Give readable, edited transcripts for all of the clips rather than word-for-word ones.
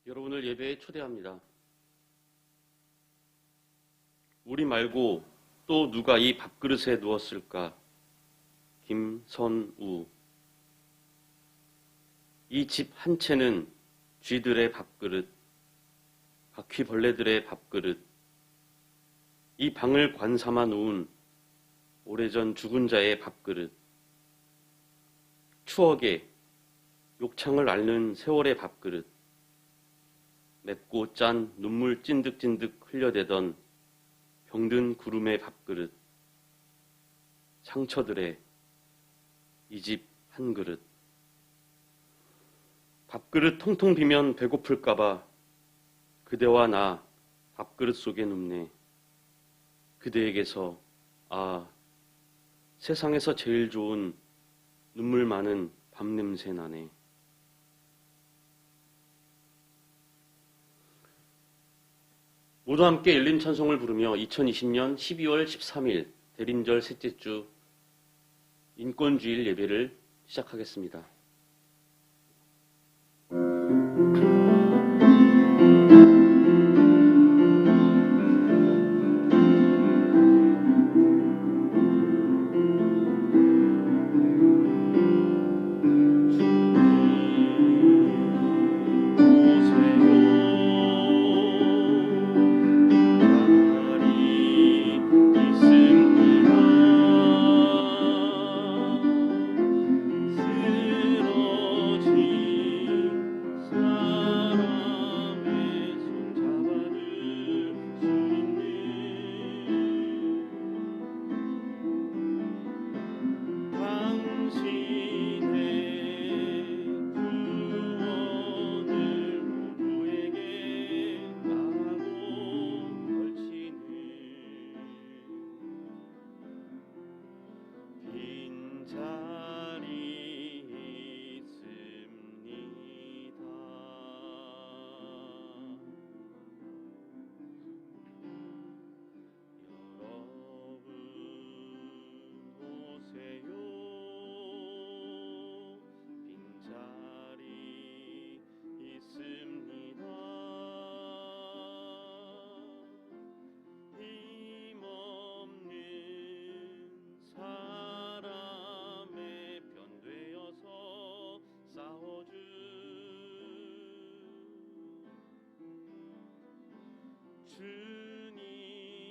여러분을 예배에 초대합니다. 우리 말고 또 누가 이 밥그릇에 누웠을까? 김선우. 이 집 한 채는 쥐들의 밥그릇, 바퀴벌레들의 밥그릇, 이 방을 관삼아 놓은 오래전 죽은 자의 밥그릇, 추억에 욕창을 앓는 세월의 밥그릇, 맵고 짠 눈물 찐득찐득 흘려대던 병든 구름의 밥그릇, 상처들의 이 집 한 그릇. 밥그릇 통통 비면 배고플까봐 그대와 나 밥그릇 속에 눕네. 그대에게서 세상에서 제일 좋은 눈물 많은 밥 냄새 나네. 모두 함께 열린 찬송을 부르며 2020년 12월 13일 대림절 셋째 주 인권주일 예배를 시작하겠습니다.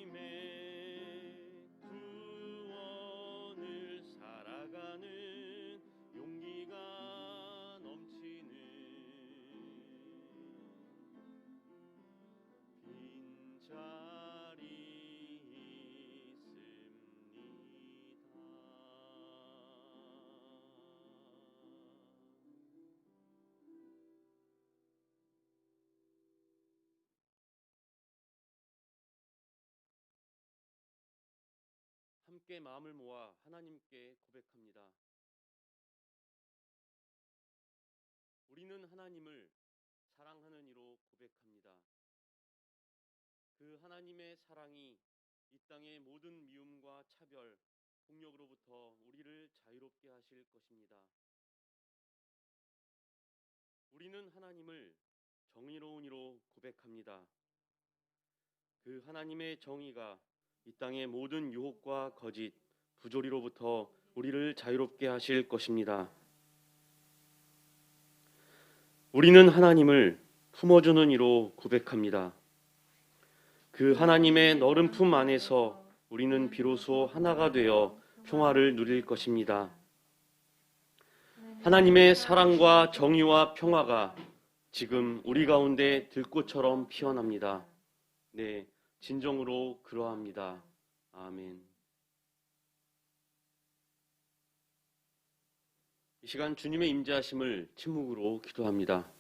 주님의 구원을 살아가는 용기가 넘치는 빈자리 있습니다. 함께 마음을 모아 하나님께 고백합니다. 우리는 하나님을 사랑하는 이로 고백합니다. 그 하나님의 사랑이 이 땅의 모든 미움과 차별, 폭력으로부터 우리를 자유롭게 하실 것입니다. 우리는 하나님을 정의로운 이로 고백합니다. 그 하나님의 정의가 이 땅의 모든 유혹과 거짓, 부조리로부터 우리를 자유롭게 하실 것입니다. 우리는 하나님을 품어주는 이로 고백합니다. 그 하나님의 너른 품 안에서 우리는 비로소 하나가 되어 평화를 누릴 것입니다. 하나님의 사랑과 정의와 평화가 지금 우리 가운데 들꽃처럼 피어납니다. 네, 진정으로 그러합니다. 아멘. 이 시간 주님의 임재하심을 침묵으로 기도합니다.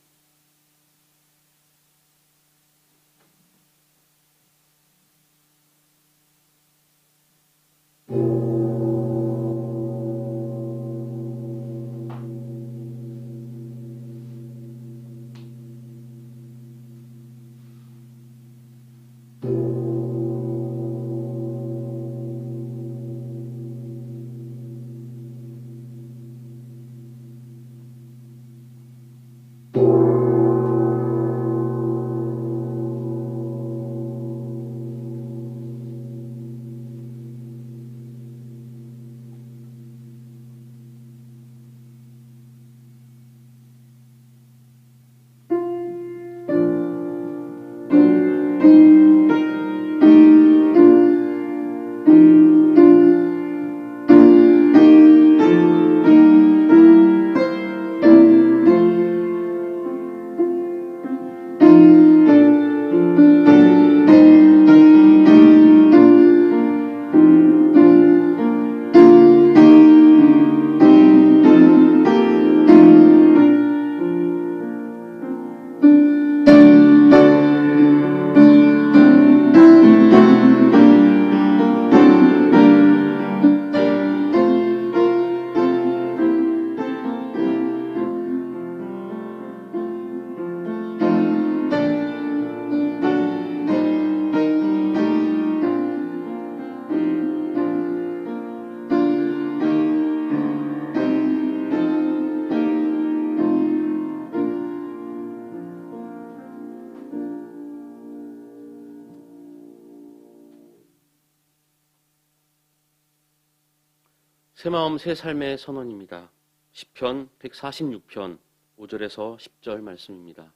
새마음 새삶의 선언입니다. 시편 146편 5절에서 10절 말씀입니다.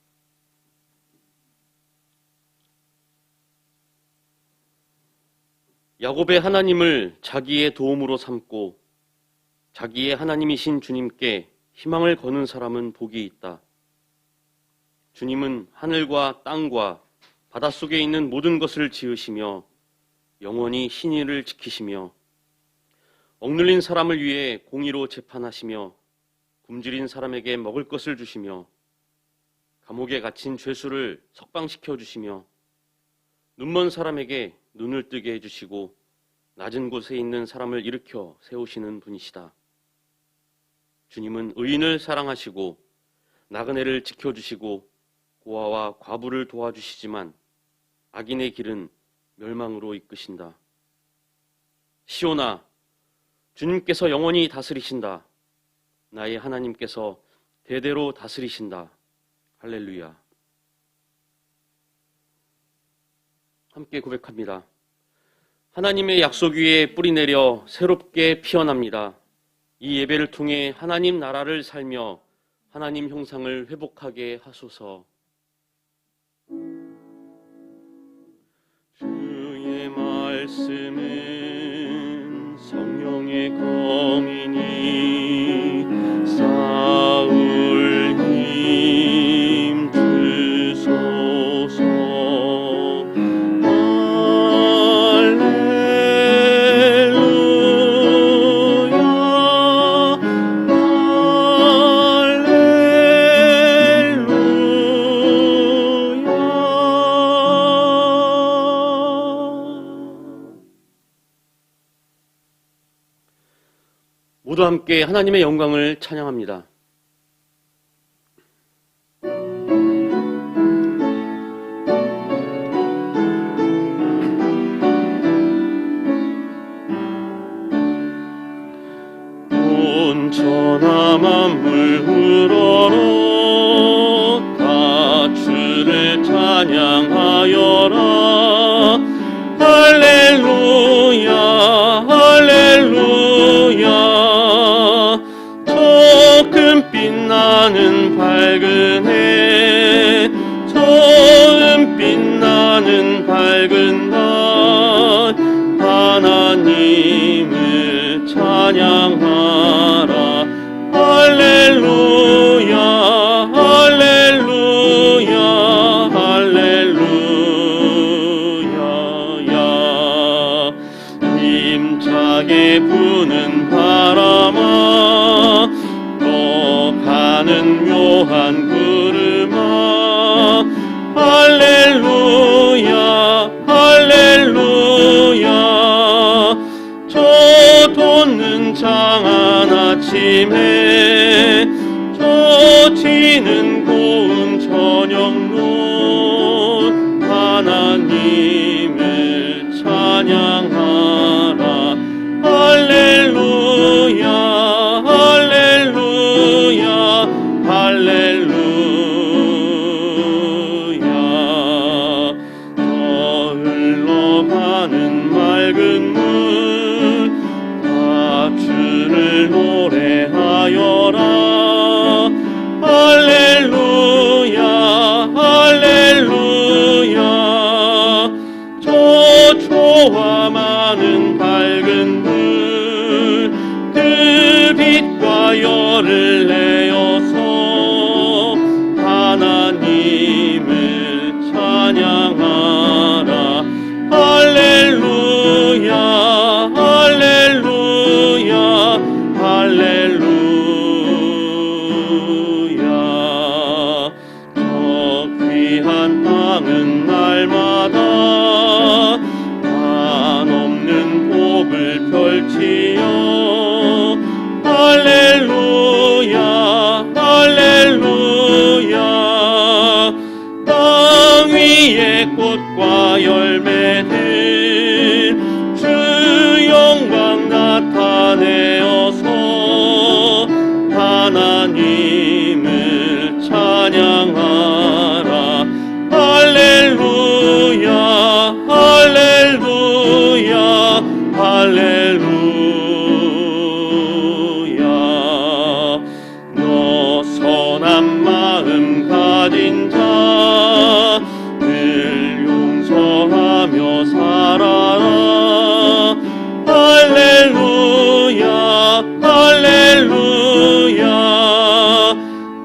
야곱의 하나님을 자기의 도움으로 삼고 자기의 하나님이신 주님께 희망을 거는 사람은 복이 있다. 주님은 하늘과 땅과 바닷속에 있는 모든 것을 지으시며 영원히 신의를 지키시며 억눌린 사람을 위해 공의로 재판하시며 굶주린 사람에게 먹을 것을 주시며 감옥에 갇힌 죄수를 석방시켜 주시며 눈먼 사람에게 눈을 뜨게 해주시고 낮은 곳에 있는 사람을 일으켜 세우시는 분이시다. 주님은 의인을 사랑하시고 나그네를 지켜주시고 고아와 과부를 도와주시지만 악인의 길은 멸망으로 이끄신다. 시온아, 주님께서 영원히 다스리신다. 나의 하나님께서 대대로 다스리신다. 할렐루야. 함께 고백합니다. 하나님의 약속 위에 뿌리 내려 새롭게 피어납니다. 이 예배를 통해 하나님 나라를 살며 하나님 형상을 회복하게 하소서. 주의 말씀은 성령의 검이니 싸울 힘 주소서. 모두 함께 하나님의 영광을 찬양합니다. 온 천하 만물 우러러 다 주를 찬양하여라. 할렐루야 할렐루야. 빛나는 밝은 해, 저 빛나는 밝은 낮, 하나님을 찬양하라. 할렐루야 할렐루야 할렐루야야. 힘차게 부는 바람아, 가는 묘한 구름아, 할렐루야 할렐루야. 저 돋는 장한 아침에, 저 지는 고운 저녁눈, 하나님을 찬양하라. 할렐루야 할렐루야. 저 흘러가는 맑은 물, 다 주를 노래하여라. 할렐루야 할렐루야. 저 조화 많은 밝은 물, 그 빛과 열을 내어서 하나님을 찬양하라. 할렐루야 할렐루야 할렐루야. 저 귀한 땅은 날마다 한없는 복을 펼치어 할렐루야 할렐루야. 땅 위에 꽃과 열매들 주 영광 나타내어서 하나님을 찬양하라. 할렐루야 할렐루야 할렐루야. 가진 자 늘 용서하며 살아라. 할렐루야 할렐루야.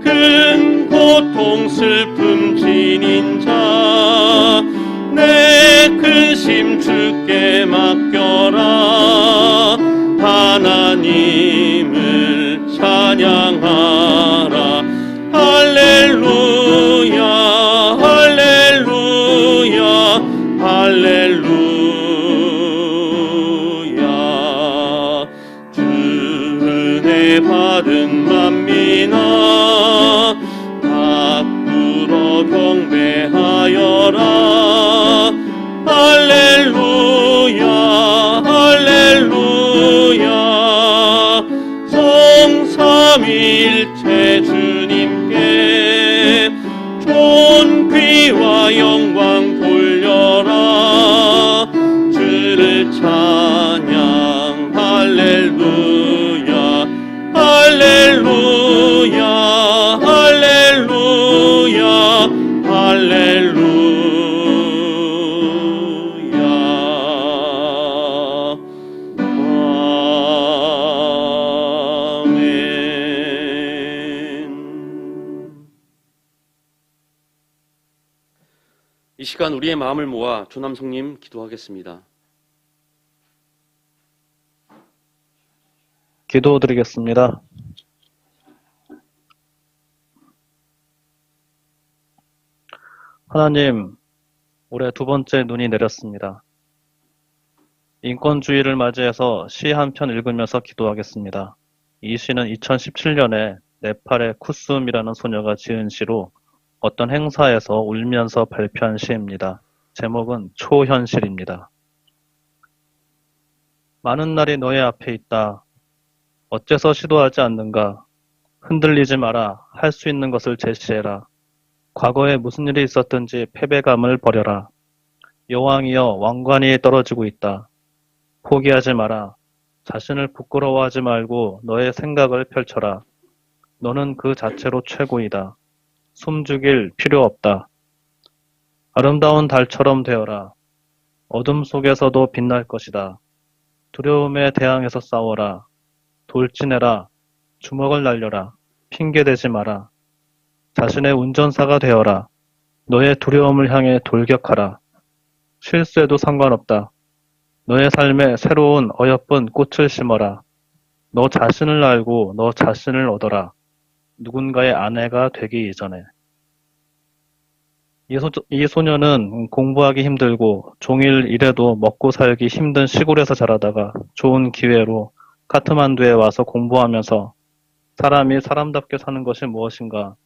큰 고통 슬픔 지닌 자 내 근심 주께 맡겨라. 하나님을 찬양하라. 할렐루야 할렐루야 할렐루야. 주 은혜 받은 만민아 다 불어 경배하여라. 할렐루야 할렐루야. 성삼일체 주님께 존귀와 영광 돌려라. 주를 찬양 할렐루야 할렐루야 할렐루야 할렐루야. 이 시간 우리의 마음을 모아 조남성님 기도하겠습니다. 기도드리겠습니다. 하나님, 올해 두 번째 눈이 내렸습니다. 인권주의를 맞이해서 시 한 편 읽으면서 기도하겠습니다. 이 시는 2017년에 네팔의 쿠스움이라는 소녀가 지은 시로 어떤 행사에서 울면서 발표한 시입니다. 제목은 초현실입니다. 많은 날이 너의 앞에 있다. 어째서 시도하지 않는가? 흔들리지 마라. 할 수 있는 것을 제시해라. 과거에 무슨 일이 있었든지 패배감을 버려라. 여왕이여 왕관이 떨어지고 있다. 포기하지 마라. 자신을 부끄러워하지 말고 너의 생각을 펼쳐라. 너는 그 자체로 최고이다. 숨죽일 필요 없다. 아름다운 달처럼 되어라. 어둠 속에서도 빛날 것이다. 두려움에 대항해서 싸워라. 돌진해라. 주먹을 날려라. 핑계대지 마라. 자신의 운전사가 되어라. 너의 두려움을 향해 돌격하라. 실수해도 상관없다. 너의 삶에 새로운 어여쁜 꽃을 심어라. 너 자신을 알고 너 자신을 얻어라. 누군가의 아내가 되기 이전에. 이 소녀는 공부하기 힘들고 종일 일해도 먹고 살기 힘든 시골에서 자라다가 좋은 기회로 카트만두에 와서 공부하면서 사람이 사람답게 사는 것이 무엇인가,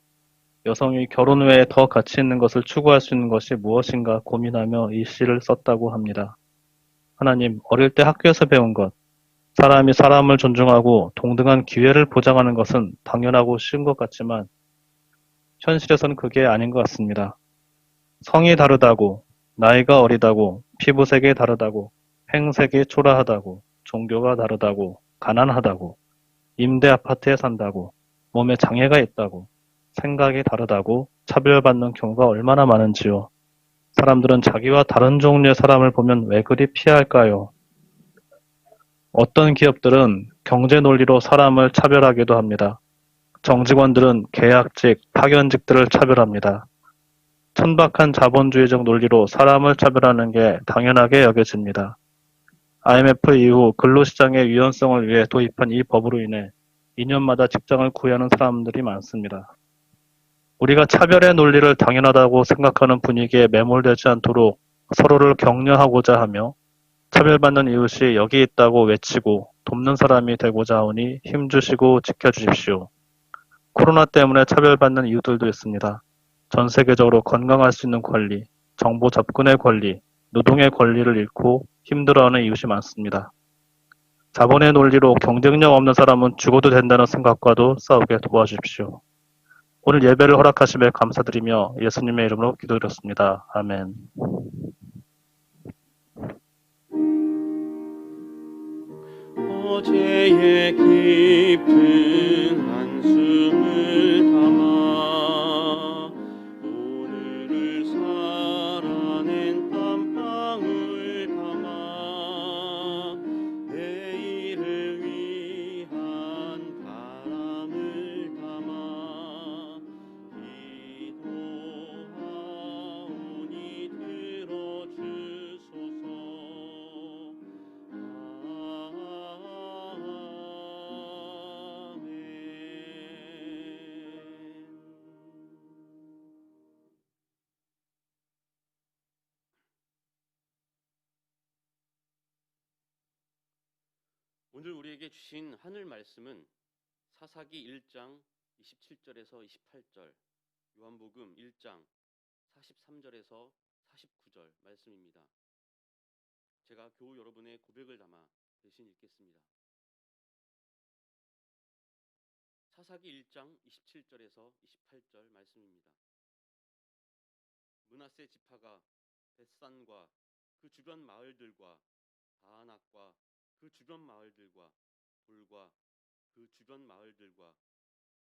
여성이 결혼 외에 더 가치 있는 것을 추구할 수 있는 것이 무엇인가 고민하며 이 시를 썼다고 합니다. 하나님, 어릴 때 학교에서 배운 것, 사람이 사람을 존중하고 동등한 기회를 보장하는 것은 당연하고 쉬운 것 같지만 현실에서는 그게 아닌 것 같습니다. 성이 다르다고, 나이가 어리다고, 피부색이 다르다고, 행색이 초라하다고, 종교가 다르다고, 가난하다고, 임대 아파트에 산다고, 몸에 장애가 있다고, 생각이 다르다고 차별받는 경우가 얼마나 많은지요. 사람들은 자기와 다른 종류의 사람을 보면 왜 그리 피할까요? 어떤 기업들은 경제 논리로 사람을 차별하기도 합니다. 정직원들은 계약직, 파견직들을 차별합니다. 천박한 자본주의적 논리로 사람을 차별하는 게 당연하게 여겨집니다. IMF 이후 근로시장의 유연성을 위해 도입한 이 법으로 인해 2년마다 직장을 구하는 사람들이 많습니다. 우리가 차별의 논리를 당연하다고 생각하는 분위기에 매몰되지 않도록 서로를 격려하고자 하며 차별받는 이웃이 여기 있다고 외치고 돕는 사람이 되고자 하오니 힘주시고 지켜주십시오. 코로나 때문에 차별받는 이웃들도 있습니다. 전 세계적으로 건강할 수 있는 권리, 정보 접근의 권리, 노동의 권리를 잃고 힘들어하는 이웃이 많습니다. 자본의 논리로 경쟁력 없는 사람은 죽어도 된다는 생각과도 싸우게 도와주십시오. 오늘 예배를 허락하심에 감사드리며 예수님의 이름으로 기도드렸습니다. 아멘. 어제의 깊은 한숨을 담아 오늘 우리에게 주신 하늘 말씀은 사사기 1장 27절에서 28절, 요한복음 1장 43절에서 49절 말씀입니다. 제가 교우 여러분의 고백을 담아 대신 읽겠습니다. 사사기 1장 27절에서 28절 말씀입니다. 므낫세 지파가 벳산과 그 주변 마을들과 다아낙과 그 주변 마을들과 볼과 그 주변 마을들과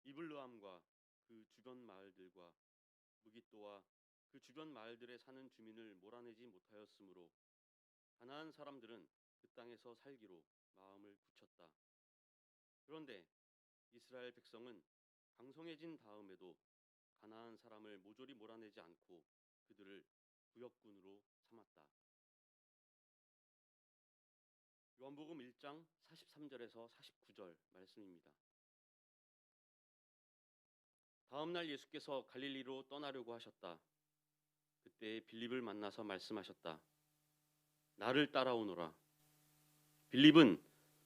이블르함과 그 주변 마을들과 무깃도와 그 주변 마을들에 사는 주민을 몰아내지 못하였으므로 가나안 사람들은 그 땅에서 살기로 마음을 굳혔다. 그런데 이스라엘 백성은 강성해진 다음에도 가나안 사람을 모조리 몰아내지 않고 그들을 부역군으로 삼았다. 요한복음 1장 43절에서 49절 말씀입니다. 다음 날 예수께서 갈릴리로 떠나려고 하셨다. 그때 빌립을 만나서 말씀하셨다. 나를 따라오너라. 빌립은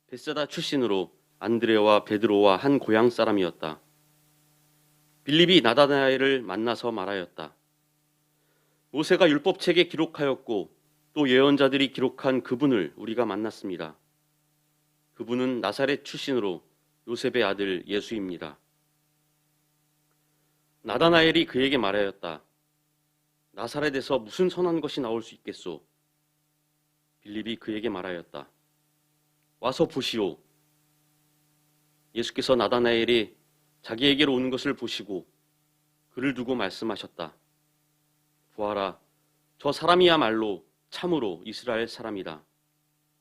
벳사다 출신으로 안드레와 베드로와 한 고향 사람이었다. 빌립이 나다나엘을 만나서 말하였다. 모세가 율법책에 기록하였고 또 예언자들이 기록한 그분을 우리가 만났습니다. 그분은 나사렛 출신으로 요셉의 아들 예수입니다. 나다나엘이 그에게 말하였다. 나사렛에서 무슨 선한 것이 나올 수 있겠소? 빌립이 그에게 말하였다. 와서 보시오. 예수께서 나다나엘이 자기에게로 오는 것을 보시고 그를 두고 말씀하셨다. 보아라, 저 사람이야말로 참으로 이스라엘 사람이다.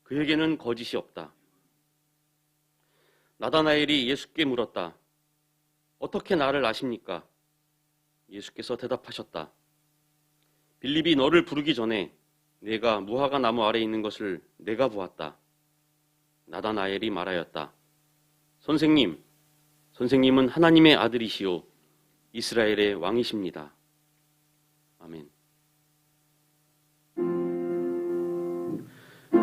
그에게는 거짓이 없다. 나다나엘이 예수께 물었다. 어떻게 나를 아십니까? 예수께서 대답하셨다. 빌립이 너를 부르기 전에 내가 무화과 나무 아래에 있는 것을 내가 보았다. 나다나엘이 말하였다. 선생님은 하나님의 아들이시오 이스라엘의 왕이십니다. 아멘.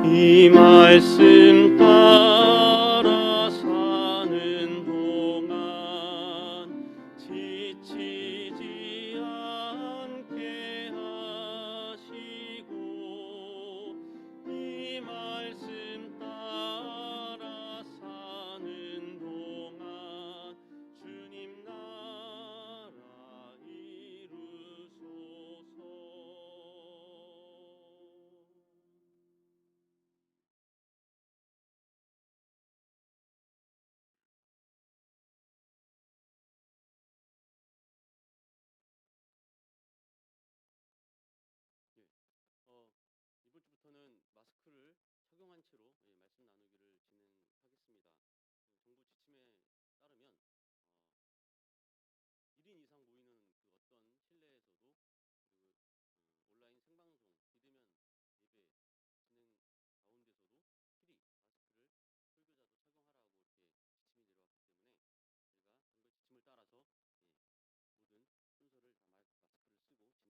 이 말씀 따라 사는 동안 지치지 않게 하시고 이 말씀 따라 사는 동안 주님 나라 이루소서. 이번 주부터는 마스크를 착용한 채로 말씀 나누기를 진행하겠습니다. 정부 지침에 따르면 1인 이상 모이는 그 어떤 실내에서도 그리고 온라인 생방송, 비대면 예배 진행 가운데서도 필히 마스크를 설교자도 착용하라고 이렇게 지침이 내려왔기 때문에 저희가 정부 지침을 따라서 모든 순서를 다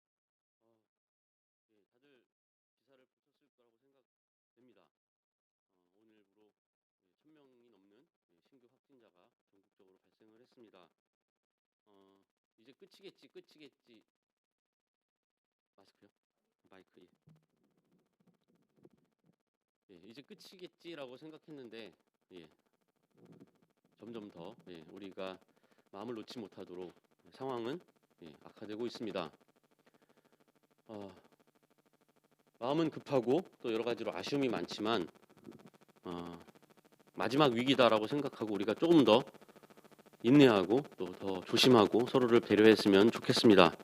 마스크를 쓰고 진행하도록 하겠습니다. 다들 기사를 보셨을 거라고 생각됩니다. 오늘부로 1,000명이 넘는 신규 확진자가 전국적으로 발생을 했습니다. 이제 끝이겠지. 마스크요? 마이크. 이제 끝이겠지라고 생각했는데 점점 더 우리가 마음을 놓지 못하도록 상황은 악화되고 있습니다. 마음은 급하고 또 여러 가지로 아쉬움이 많지만 마지막 위기다라고 생각하고 우리가 조금 더 인내하고 또 더 조심하고 서로를 배려했으면 좋겠습니다.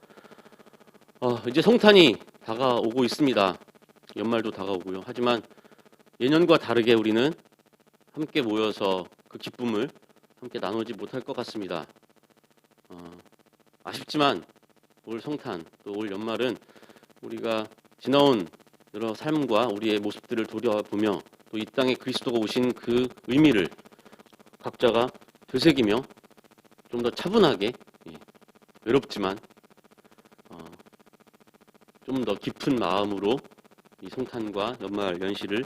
이제 성탄이 다가오고 있습니다. 연말도 다가오고요. 하지만 예년과 다르게 우리는 함께 모여서 그 기쁨을 함께 나누지 못할 것 같습니다. 아쉽지만 올 성탄 또 올 연말은 우리가 지나온 여러 삶과 우리의 모습들을 돌아보며 또 이 땅에 그리스도가 오신 그 의미를 각자가 되새기며 좀 더 차분하게 외롭지만 좀 더 깊은 마음으로 이 성탄과 연말 연시를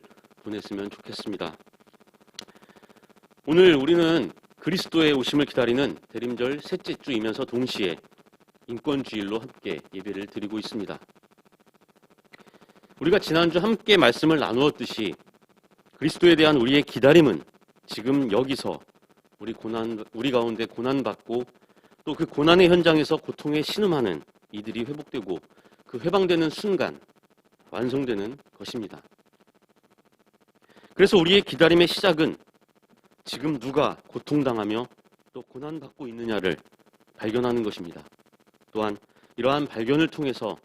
보냈으면 좋겠습니다. 오늘 우리는 그리스도의 오심을 기다리는 대림절 셋째 주이면서 동시에 인권주일로 함께 예배를 드리고 있습니다. 우리가 지난주 함께 말씀을 나누었듯이 그리스도에 대한 우리의 기다림은 지금 여기서 우리 가운데 고난받고 또 그 고난의 현장에서 고통에 신음하는 이들이 회복되고 그 해방되는 순간 완성되는 것입니다. 그래서 우리의 기다림의 시작은 지금 누가 고통당하며 또 고난받고 있느냐를 발견하는 것입니다. 또한 이러한 발견을 통해서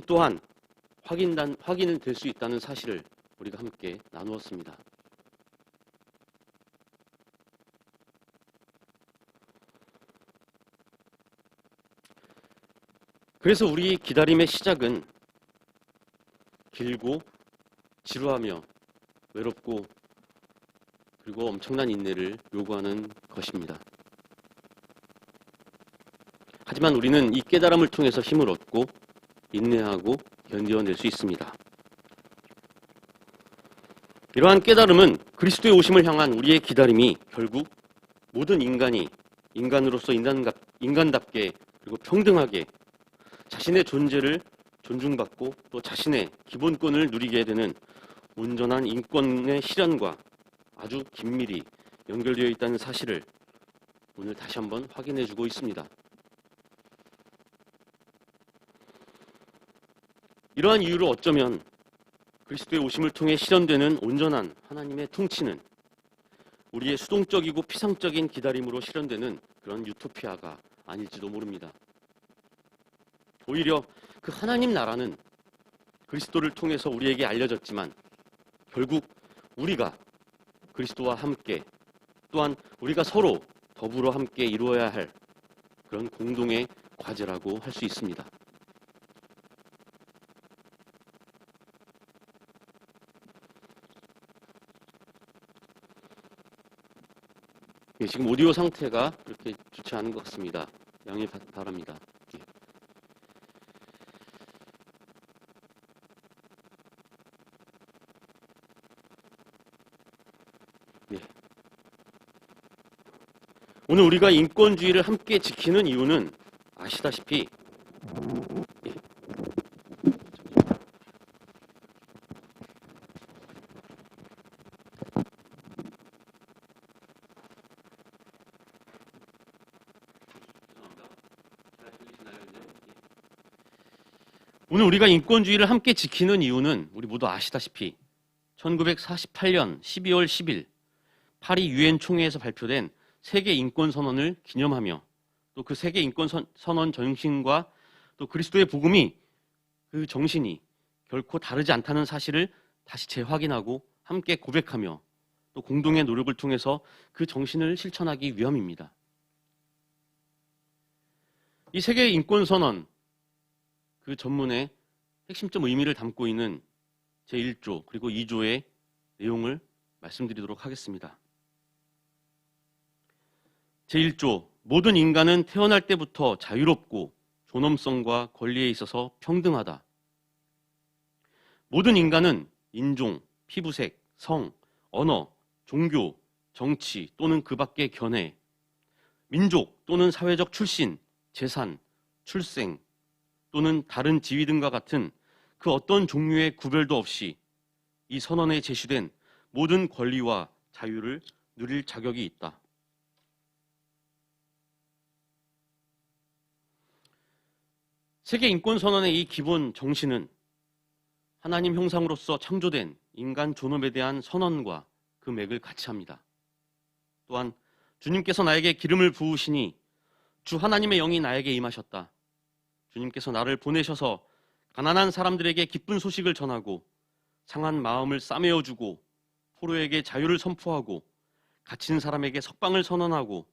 또한 확인이 될 수 있다는 사실을 우리가 함께 나누었습니다. 그래서 우리 기다림의 시작은 길고 지루하며 외롭고 그리고 엄청난 인내를 요구하는 것입니다. 하지만 우리는 이 깨달음을 통해서 힘을 얻고 인내하고 견뎌낼 수 있습니다. 이러한 깨달음은 그리스도의 오심을 향한 우리의 기다림이 결국 모든 인간이 인간으로서 인간답게 그리고 평등하게 자신의 존재를 존중받고 또 자신의 기본권을 누리게 되는 온전한 인권의 실현과 아주 긴밀히 연결되어 있다는 사실을 오늘 다시 한번 확인해주고 있습니다. 이러한 이유로 어쩌면 그리스도의 오심을 통해 실현되는 온전한 하나님의 통치는 우리의 수동적이고 피상적인 기다림으로 실현되는 그런 유토피아가 아닐지도 모릅니다. 오히려 그 하나님 나라는 그리스도를 통해서 우리에게 알려졌지만 결국 우리가 그리스도와 함께 또한 우리가 서로 더불어 함께 이루어야 할 그런 공동의 과제라고 할 수 있습니다. 예, 지금 오디오 상태가 그렇게 좋지 않은 것 같습니다. 양해 바랍니다. 예. 예. 오늘 우리가 인권주의를 함께 지키는 이유는 아시다시피 예. 오늘 우리가 인권주의를 함께 지키는 이유는 우리 모두 아시다시피 1948년 12월 10일 파리 유엔 총회에서 발표된 세계 인권 선언을 기념하며 또 그 세계 인권 선언 정신과 또 그리스도의 복음이 그 정신이 결코 다르지 않다는 사실을 다시 재확인하고 함께 고백하며 또 공동의 노력을 통해서 그 정신을 실천하기 위함입니다. 이 세계 인권 선언 그 전문의 핵심적 의미를 담고 있는 제1조 그리고 2조의 내용을 말씀드리도록 하겠습니다. 제1조 모든 인간은 태어날 때부터 자유롭고 존엄성과 권리에 있어서 평등하다. 모든 인간은 인종, 피부색, 성, 언어, 종교, 정치 또는 그 밖의 견해, 민족 또는 사회적 출신, 재산, 출생 또는 다른 지위 등과 같은 그 어떤 종류의 구별도 없이 이 선언에 제시된 모든 권리와 자유를 누릴 자격이 있다. 세계인권선언의 이 기본 정신은 하나님 형상으로서 창조된 인간 존엄에 대한 선언과 그 맥을 같이 합니다. 또한 주님께서 나에게 기름을 부으시니 주 하나님의 영이 나에게 임하셨다. 주님께서 나를 보내셔서 가난한 사람들에게 기쁜 소식을 전하고 상한 마음을 싸매어주고 포로에게 자유를 선포하고 갇힌 사람에게 석방을 선언하고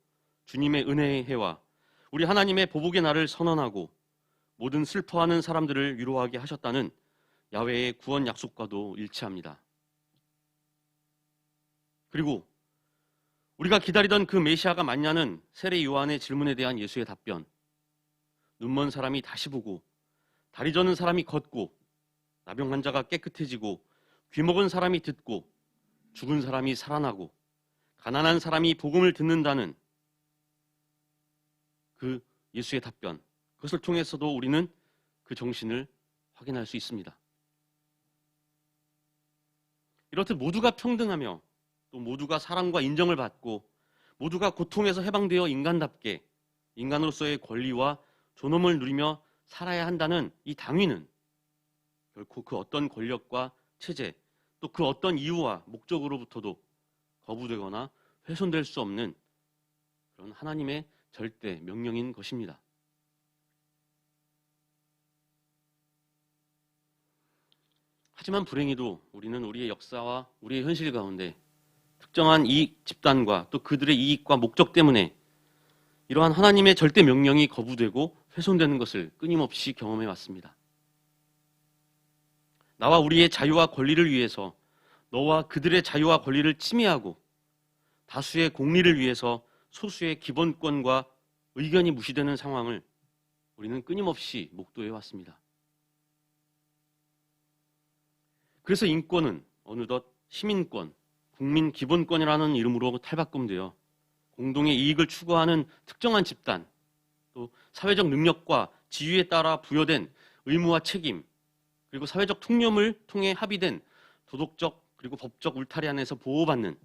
주님의 은혜의 해와 우리 하나님의 보복의 날을 선언하고 모든 슬퍼하는 사람들을 위로하게 하셨다는 야훼의 구원 약속과도 일치합니다. 그리고 우리가 기다리던 그 메시아가 맞냐는 세례 요한의 질문에 대한 예수의 답변. 눈먼 사람이 다시 보고 다리 저는 사람이 걷고 나병 환자가 깨끗해지고 귀먹은 사람이 듣고 죽은 사람이 살아나고 가난한 사람이 복음을 듣는다는 그 예수의 답변, 그것을 통해서도 우리는 그 정신을 확인할 수 있습니다. 이렇듯 모두가 평등하며 또 모두가 사랑과 인정을 받고 모두가 고통에서 해방되어 인간답게 인간으로서의 권리와 존엄을 누리며 살아야 한다는 이 당위는 결코 그 어떤 권력과 체제, 또 그 어떤 이유와 목적으로부터도 거부되거나 훼손될 수 없는 그런 하나님의 절대 명령인 것입니다. 하지만 불행히도 우리는 우리의 역사와 우리의 현실 가운데 특정한 이익 집단과 또 그들의 이익과 목적 때문에 이러한 하나님의 절대 명령이 거부되고 훼손되는 것을 끊임없이 경험해 왔습니다. 나와 우리의 자유와 권리를 위해서 너와 그들의 자유와 권리를 침해하고 다수의 공리를 위해서 소수의 기본권과 의견이 무시되는 상황을 우리는 끊임없이 목도해 왔습니다. 그래서 인권은 어느덧 시민권, 국민 기본권이라는 이름으로 탈바꿈되어 공동의 이익을 추구하는 특정한 집단, 또 사회적 능력과 지위에 따라 부여된 의무와 책임, 그리고 사회적 통념을 통해 합의된 도덕적 그리고 법적 울타리 안에서 보호받는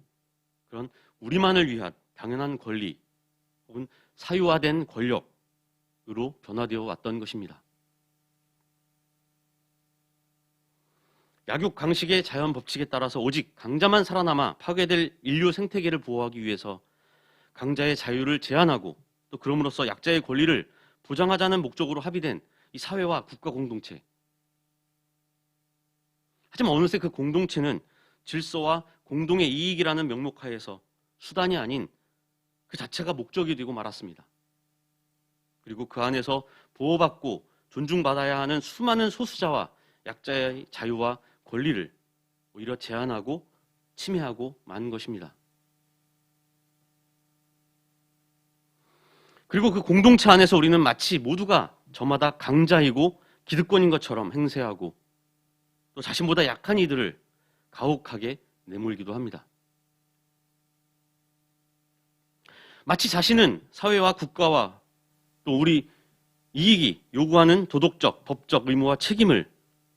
그런 우리만을 위한 당연한 권리 혹은 사유화된 권력으로 변화되어 왔던 것입니다. 약육 강식의 자연 법칙에 따라서 오직 강자만 살아남아 파괴될 인류 생태계를 보호하기 위해서 강자의 자유를 제한하고 또 그럼으로써 약자의 권리를 보장하자는 목적으로 합의된 이 사회와 국가 공동체. 하지만 어느새 그 공동체는 질서와 공동의 이익이라는 명목하에서 수단이 아닌 그 자체가 목적이 되고 말았습니다. 그리고 그 안에서 보호받고 존중받아야 하는 수많은 소수자와 약자의 자유와 권리를 오히려 제한하고 침해하고 만 것입니다. 그리고 그 공동체 안에서 우리는 마치 모두가 저마다 강자이고 기득권인 것처럼 행세하고 또 자신보다 약한 이들을 가혹하게 내몰기도 합니다. 마치 자신은 사회와 국가와 또 우리 이익이 요구하는 도덕적, 법적 의무와 책임을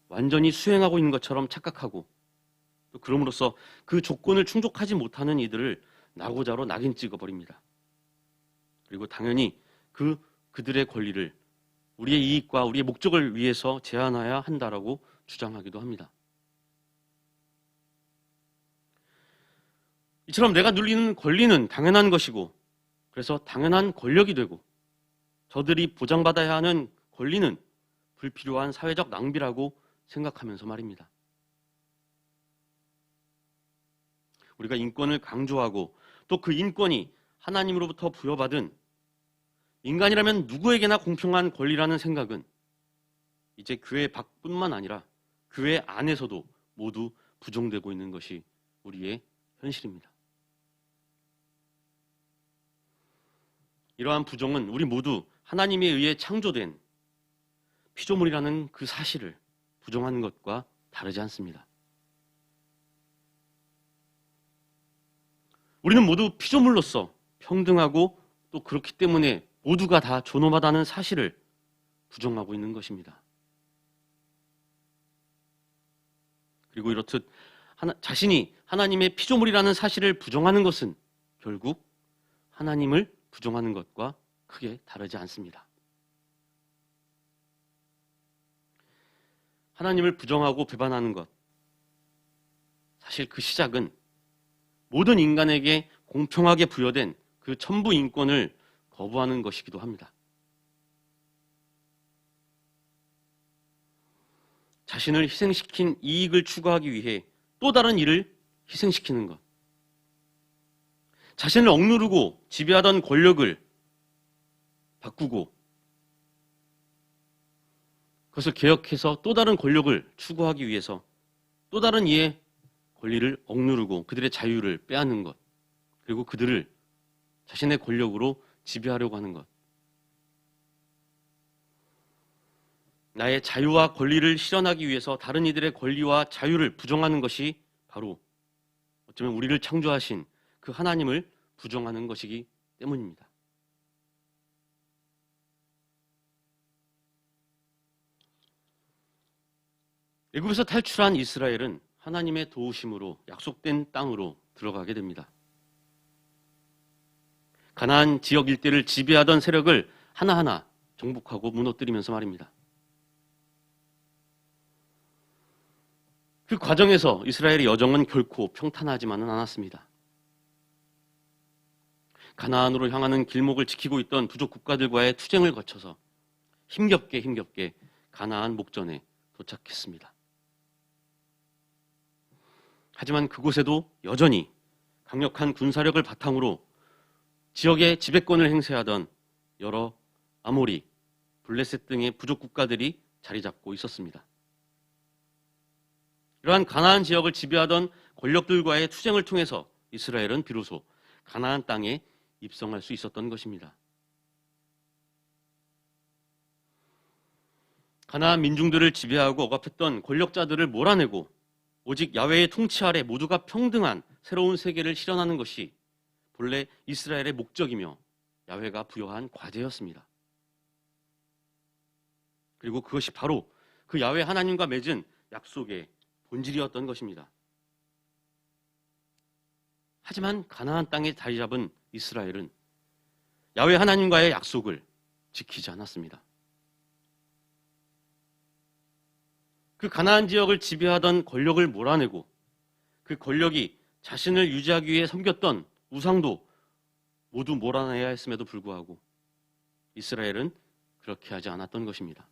완전히 수행하고 있는 것처럼 착각하고 또 그럼으로써 그 조건을 충족하지 못하는 이들을 낙오자로 낙인 찍어버립니다. 그리고 당연히 그들의 권리를 우리의 이익과 우리의 목적을 위해서 제한해야 한다라고 주장하기도 합니다. 이처럼 내가 누리는 권리는 당연한 것이고 그래서 당연한 권력이 되고 저들이 보장받아야 하는 권리는 불필요한 사회적 낭비라고 생각하면서 말입니다. 우리가 인권을 강조하고 또 그 인권이 하나님으로부터 부여받은 인간이라면 누구에게나 공평한 권리라는 생각은 이제 교회 밖뿐만 아니라 교회 안에서도 모두 부정되고 있는 것이 우리의 현실입니다. 이러한 부정은 우리 모두 하나님에 의해 창조된 피조물이라는 그 사실을 부정하는 것과 다르지 않습니다. 우리는 모두 피조물로서 평등하고 또 그렇기 때문에 모두가 다 존엄하다는 사실을 부정하고 있는 것입니다. 그리고 이렇듯 자신이 하나님의 피조물이라는 사실을 부정하는 것은 결국 하나님을 부정하는 것과 크게 다르지 않습니다. 하나님을 부정하고 배반하는 것, 사실 그 시작은 모든 인간에게 공평하게 부여된 그 천부 인권을 거부하는 것이기도 합니다. 자신을 희생시킨 이익을 추구하기 위해 또 다른 일을 희생시키는 것, 자신을 억누르고 지배하던 권력을 바꾸고 그것을 개혁해서 또 다른 권력을 추구하기 위해서 또 다른 이의 권리를 억누르고 그들의 자유를 빼앗는 것, 그리고 그들을 자신의 권력으로 지배하려고 하는 것. 나의 자유와 권리를 실현하기 위해서 다른 이들의 권리와 자유를 부정하는 것이 바로 어쩌면 우리를 창조하신 그 하나님을 부정하는 것이기 때문입니다. 애굽에서 탈출한 이스라엘은 하나님의 도우심으로 약속된 땅으로 들어가게 됩니다. 가나안 지역 일대를 지배하던 세력을 하나하나 정복하고 무너뜨리면서 말입니다. 그 과정에서 이스라엘의 여정은 결코 평탄하지만은 않았습니다. 가나안으로 향하는 길목을 지키고 있던 부족 국가들과의 투쟁을 거쳐서 힘겹게 가나안 목전에 도착했습니다. 하지만 그곳에도 여전히 강력한 군사력을 바탕으로 지역의 지배권을 행사하던 여러 아모리, 블레셋 등의 부족 국가들이 자리 잡고 있었습니다. 이러한 가나안 지역을 지배하던 권력들과의 투쟁을 통해서 이스라엘은 비로소 가나안 땅에 입성할 수 있었던 것입니다. 가나안 민중들을 지배하고 억압했던 권력자들을 몰아내고 오직 야훼의 통치 아래 모두가 평등한 새로운 세계를 실현하는 것이 본래 이스라엘의 목적이며 야훼가 부여한 과제였습니다. 그리고 그것이 바로 그 야훼 하나님과 맺은 약속의 본질이었던 것입니다. 하지만 가나안 땅에 자리 잡은 이스라엘은 야훼 하나님과의 약속을 지키지 않았습니다. 그 가나안 지역을 지배하던 권력을 몰아내고 그 권력이 자신을 유지하기 위해 섬겼던 우상도 모두 몰아내야 했음에도 불구하고 이스라엘은 그렇게 하지 않았던 것입니다.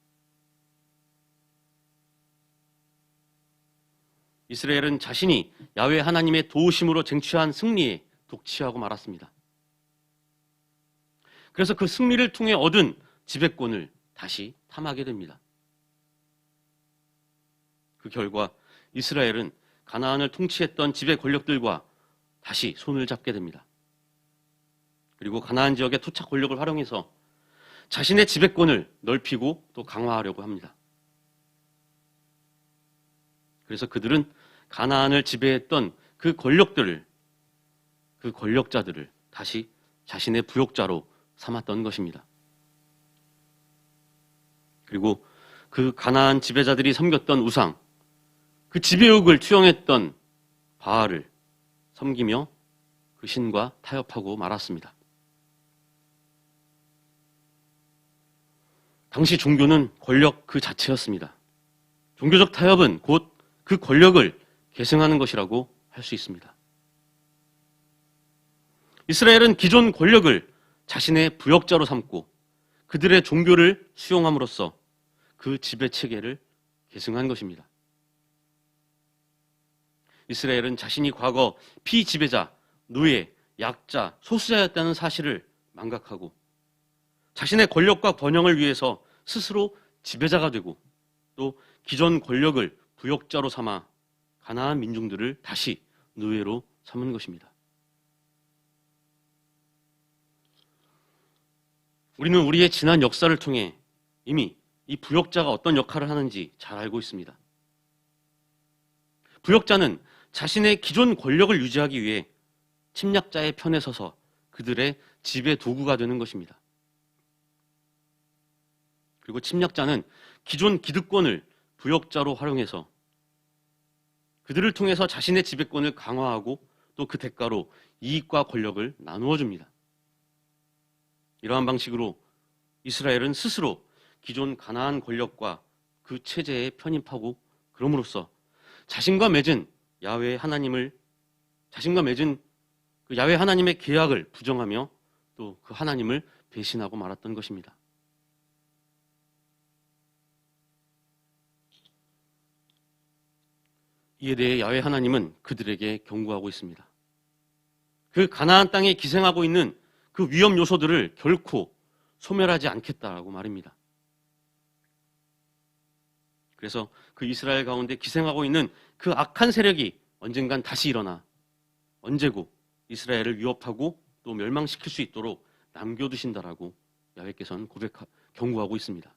이스라엘은 자신이 야훼 하나님의 도우심으로 쟁취한 승리에 독취하고 말았습니다. 그래서 그 승리를 통해 얻은 지배권을 다시 탐하게 됩니다. 그 결과 이스라엘은 가나안을 통치했던 지배 권력들과 다시 손을 잡게 됩니다. 그리고 가나안 지역의 토착 권력을 활용해서 자신의 지배권을 넓히고 또 강화하려고 합니다. 그래서 그들은 가나안을 지배했던 그 권력자들을 다시 자신의 부역자로 삼았던 것입니다. 그리고 그 가나안 지배자들이 섬겼던 우상, 그 지배욕을 투영했던 바알을 섬기며 그 신과 타협하고 말았습니다. 당시 종교는 권력 그 자체였습니다. 종교적 타협은 곧 그 권력을 계승하는 것이라고 할 수 있습니다. 이스라엘은 기존 권력을 자신의 부역자로 삼고 그들의 종교를 수용함으로써 그 지배 체계를 계승한 것입니다. 이스라엘은 자신이 과거 피지배자, 노예, 약자, 소수자였다는 사실을 망각하고 자신의 권력과 번영을 위해서 스스로 지배자가 되고 또 기존 권력을 부역자로 삼아 가나안 민중들을 다시 노예로 삼은 것입니다. 우리는 우리의 지난 역사를 통해 이미 이 부역자가 어떤 역할을 하는지 잘 알고 있습니다. 부역자는 자신의 기존 권력을 유지하기 위해 침략자의 편에 서서 그들의 지배 도구가 되는 것입니다. 그리고 침략자는 기존 기득권을 부역자로 활용해서 그들을 통해서 자신의 지배권을 강화하고 또 그 대가로 이익과 권력을 나누어 줍니다. 이러한 방식으로 이스라엘은 스스로 기존 가나안 권력과 그 체제에 편입하고 그럼으로써 자신과 맺은 그 야훼 하나님의 계약을 부정하며 또 그 하나님을 배신하고 말았던 것입니다. 이에 대해 야훼 하나님은 그들에게 경고하고 있습니다. 그 가나안 땅에 기생하고 있는 그 위험 요소들을 결코 소멸하지 않겠다라고 말입니다. 그래서 그 이스라엘 가운데 기생하고 있는 그 악한 세력이 언젠간 다시 일어나 언제고 이스라엘을 위협하고 또 멸망시킬 수 있도록 남겨두신다라고 야훼께서는 경고하고 있습니다.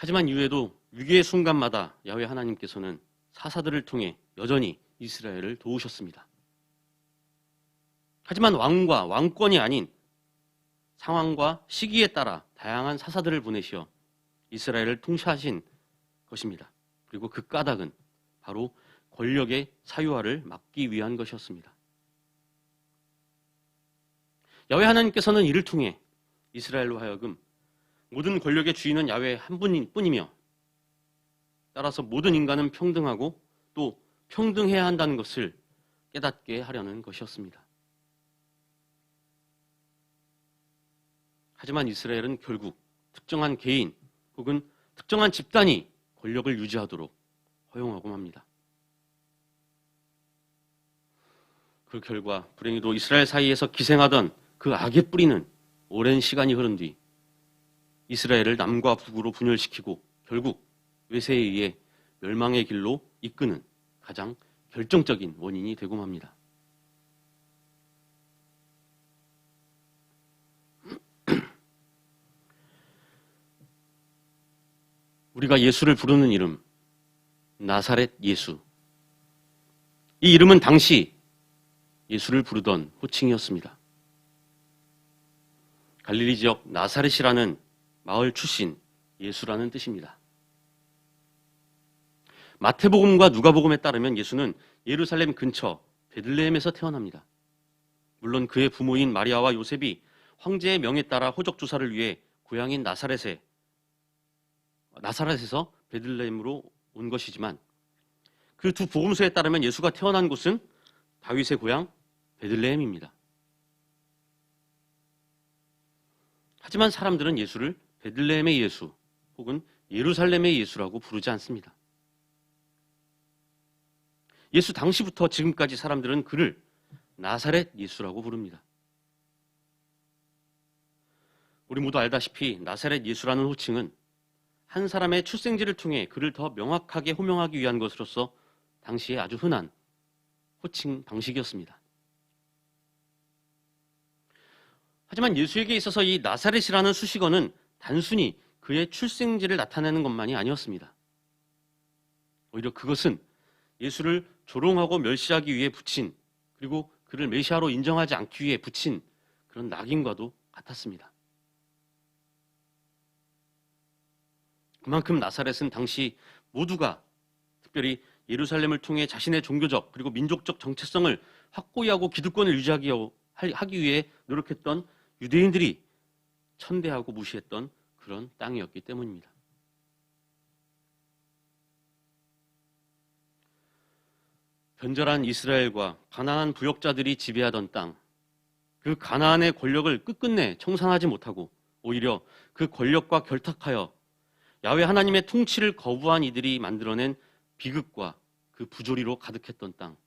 하지만 이후에도 위기의 순간마다 야훼 하나님께서는 사사들을 통해 여전히 이스라엘을 도우셨습니다. 하지만 왕과 왕권이 아닌 상황과 시기에 따라 다양한 사사들을 보내시어 이스라엘을 통치하신 것입니다. 그리고 그 까닭은 바로 권력의 사유화를 막기 위한 것이었습니다. 야훼 하나님께서는 이를 통해 이스라엘로 하여금 모든 권력의 주인은 야훼 한 분일 뿐이며 따라서 모든 인간은 평등하고 또 평등해야 한다는 것을 깨닫게 하려는 것이었습니다. 하지만 이스라엘은 결국 특정한 개인 혹은 특정한 집단이 권력을 유지하도록 허용하고 맙니다. 그 결과 불행히도 이스라엘 사이에서 기생하던 그 악의 뿌리는 오랜 시간이 흐른 뒤 이스라엘을 남과 북으로 분열시키고 결국 외세에 의해 멸망의 길로 이끄는 가장 결정적인 원인이 되고 맙니다. 우리가 예수를 부르는 이름, 나사렛 예수. 이 이름은 당시 예수를 부르던 호칭이었습니다. 갈릴리 지역 나사렛이라는 마을 출신 예수라는 뜻입니다. 마태복음과 누가복음에 따르면 예수는 예루살렘 근처 베들레헴에서 태어납니다. 물론 그의 부모인 마리아와 요셉이 황제의 명에 따라 호적 조사를 위해 고향인 나사렛에서 베들레헴으로 온 것이지만 그 두 복음서에 따르면 예수가 태어난 곳은 다윗의 고향 베들레헴입니다. 하지만 사람들은 예수를 베들레헴의 예수 혹은 예루살렘의 예수라고 부르지 않습니다. 예수 당시부터 지금까지 사람들은 그를 나사렛 예수라고 부릅니다. 우리 모두 알다시피 나사렛 예수라는 호칭은 한 사람의 출생지를 통해 그를 더 명확하게 호명하기 위한 것으로서 당시에 아주 흔한 호칭 방식이었습니다. 하지만 예수에게 있어서 이 나사렛이라는 수식어는 단순히 그의 출생지를 나타내는 것만이 아니었습니다. 오히려 그것은 예수를 조롱하고 멸시하기 위해 붙인, 그리고 그를 메시아로 인정하지 않기 위해 붙인 그런 낙인과도 같았습니다. 그만큼 나사렛은 당시 모두가 특별히 예루살렘을 통해 자신의 종교적 그리고 민족적 정체성을 확고히 하고 기득권을 유지하기 위해 노력했던 유대인들이 천대하고 무시했던 그런 땅이었기 때문입니다. 변절한 이스라엘과 가나안 부역자들이 지배하던 땅, 그 가나안의 권력을 끝끝내 청산하지 못하고 오히려 그 권력과 결탁하여 야훼 하나님의 통치를 거부한 이들이 만들어낸 비극과 그 부조리로 가득했던 땅,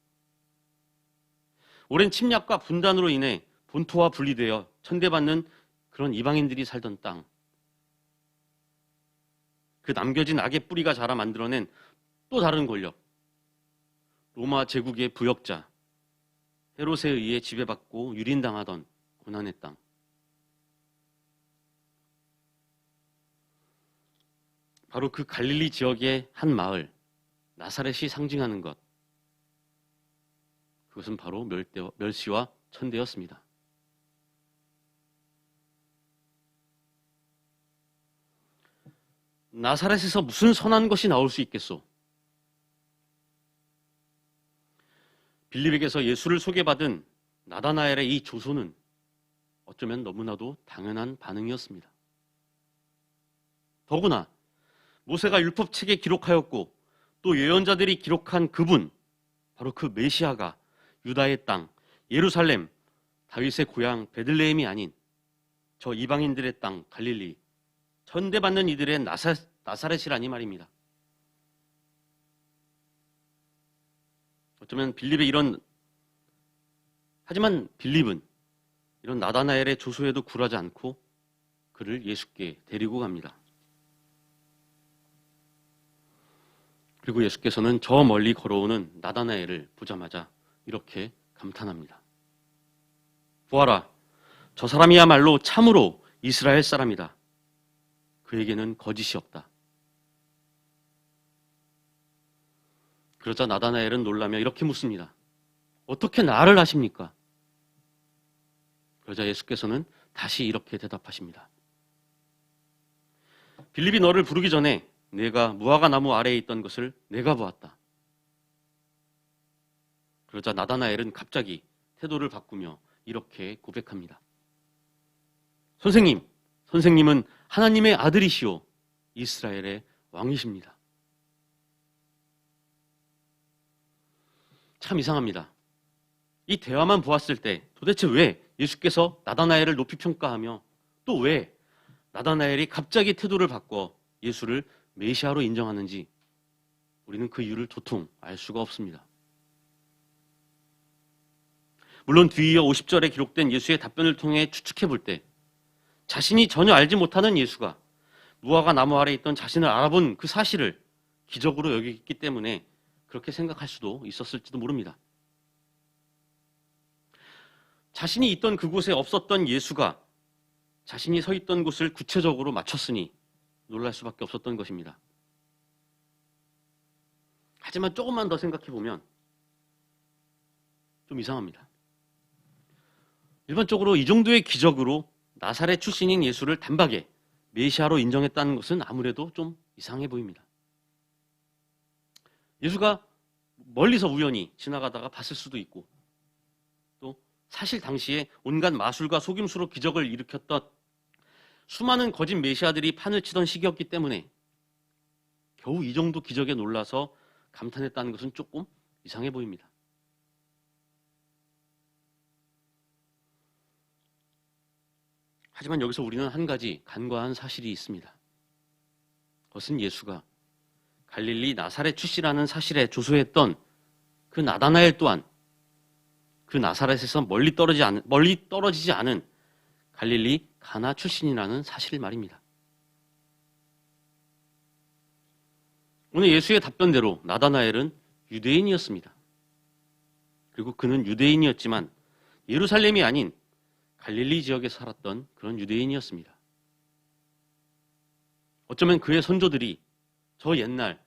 오랜 침략과 분단으로 인해 본토와 분리되어 천대받는 그런 이방인들이 살던 땅, 그 남겨진 악의 뿌리가 자라 만들어낸 또 다른 권력, 로마 제국의 부역자 헤롯에 의해 지배받고 유린당하던 고난의 땅, 바로 그 갈릴리 지역의 한 마을 나사렛이 상징하는 것, 그것은 바로 멸시와 천대였습니다. 나사렛에서 무슨 선한 것이 나올 수 있겠소? 빌립에게서 예수를 소개받은 나다나엘의 이 조소는 어쩌면 너무나도 당연한 반응이었습니다. 더구나 모세가 율법책에 기록하였고 또 예언자들이 기록한 그분, 바로 그 메시아가 유다의 땅, 예루살렘, 다윗의 고향 베들레헴이 아닌 저 이방인들의 땅 갈릴리, 천대받는 이들의 나사렛이라니 말입니다. 어쩌면 하지만 빌립은 이런 나다나엘의 조소에도 굴하지 않고 그를 예수께 데리고 갑니다. 그리고 예수께서는 저 멀리 걸어오는 나다나엘을 보자마자 이렇게 감탄합니다. 보아라, 저 사람이야말로 참으로 이스라엘 사람이다. 그에게는 거짓이 없다. 그러자 나다나엘은 놀라며 이렇게 묻습니다. 어떻게 나를 아십니까? 그러자 예수께서는 다시 이렇게 대답하십니다. 빌립이 너를 부르기 전에 내가 무화과 나무 아래에 있던 것을 내가 보았다. 그러자 나다나엘은 갑자기 태도를 바꾸며 이렇게 고백합니다. 선생님은 하나님의 아들이시오 이스라엘의 왕이십니다. 참 이상합니다. 이 대화만 보았을 때 도대체 왜 예수께서 나다나엘을 높이 평가하며 또 왜 나다나엘이 갑자기 태도를 바꿔 예수를 메시아로 인정하는지 우리는 그 이유를 도통 알 수가 없습니다. 물론 뒤이어 50절에 기록된 예수의 답변을 통해 추측해 볼 때 자신이 전혀 알지 못하는 예수가 무화과 나무 아래 있던 자신을 알아본 그 사실을 기적으로 여기기 때문에 그렇게 생각할 수도 있었을지도 모릅니다. 자신이 있던 그곳에 없었던 예수가 자신이 서 있던 곳을 구체적으로 맞췄으니 놀랄 수밖에 없었던 것입니다. 하지만 조금만 더 생각해 보면 좀 이상합니다. 일반적으로 이 정도의 기적으로 나사렛 출신인 예수를 단박에 메시아로 인정했다는 것은 아무래도 좀 이상해 보입니다. 예수가 멀리서 우연히 지나가다가 봤을 수도 있고 또 사실 당시에 온갖 마술과 속임수로 기적을 일으켰던 수많은 거짓 메시아들이 판을 치던 시기였기 때문에 겨우 이 정도 기적에 놀라서 감탄했다는 것은 조금 이상해 보입니다. 하지만 여기서 우리는 한 가지 간과한 사실이 있습니다. 그것은 예수가 갈릴리 나사렛 출신이라는 사실에 조소했던 그 나다나엘 또한 그 나사렛에서 멀리 떨어지지 않은 갈릴리 가나 출신이라는 사실 말입니다. 오늘 예수의 답변대로 나다나엘은 유대인이었습니다. 그리고 그는 유대인이었지만 예루살렘이 아닌 갈릴리 지역에 살았던 그런 유대인이었습니다. 어쩌면 그의 선조들이 저 옛날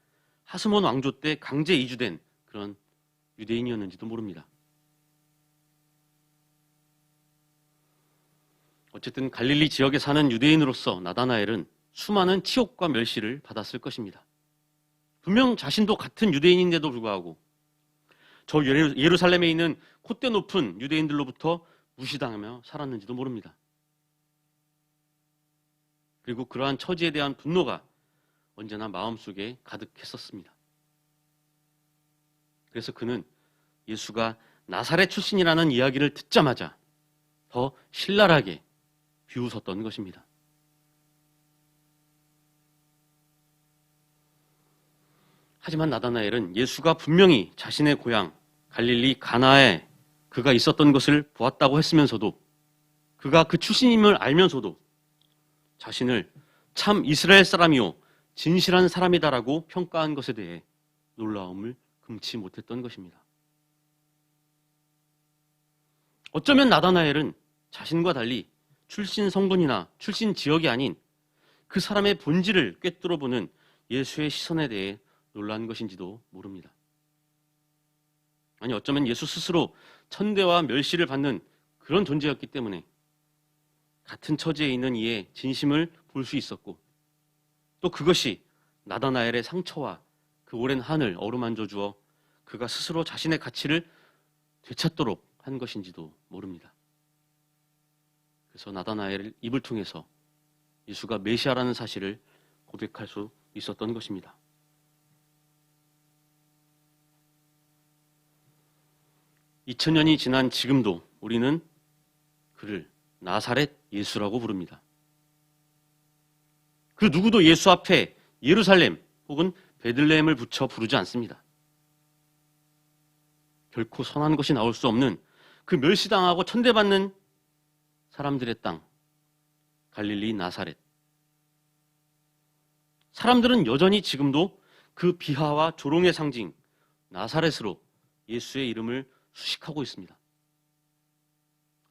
하스몬 왕조 때 강제 이주된 그런 유대인이었는지도 모릅니다. 어쨌든 갈릴리 지역에 사는 유대인으로서 나다나엘은 수많은 치욕과 멸시를 받았을 것입니다. 분명 자신도 같은 유대인인데도 불구하고 저 예루살렘에 있는 콧대 높은 유대인들로부터 무시당하며 살았는지도 모릅니다. 그리고 그러한 처지에 대한 분노가 언제나 마음속에 가득했었습니다. 그래서 그는 예수가 나사렛 출신이라는 이야기를 듣자마자 더 신랄하게 비웃었던 것입니다. 하지만 나다나엘은 예수가 분명히 자신의 고향 갈릴리 가나에 그가 있었던 것을 보았다고 했으면서도 그가 그 출신임을 알면서도 자신을 참 이스라엘 사람이요 진실한 사람이다라고 평가한 것에 대해 놀라움을 금치 못했던 것입니다. 어쩌면 나다나엘은 자신과 달리 출신 성분이나 출신 지역이 아닌 그 사람의 본질을 꿰뚫어보는 예수의 시선에 대해 놀란 것인지도 모릅니다. 아니 어쩌면 예수 스스로 천대와 멸시를 받는 그런 존재였기 때문에 같은 처지에 있는 이의 진심을 볼 수 있었고 또 그것이 나다나엘의 상처와 그 오랜 한을 어루만져 주어 그가 스스로 자신의 가치를 되찾도록 한 것인지도 모릅니다. 그래서 나다나엘의 입을 통해서 예수가 메시아라는 사실을 고백할 수 있었던 것입니다. 2000년이 지난 지금도 우리는 그를 나사렛 예수라고 부릅니다. 그 누구도 예수 앞에 예루살렘 혹은 베들레헴을 붙여 부르지 않습니다. 결코 선한 것이 나올 수 없는 그 멸시당하고 천대받는 사람들의 땅, 갈릴리 나사렛. 사람들은 여전히 지금도 그 비하와 조롱의 상징 나사렛으로 예수의 이름을 수식하고 있습니다.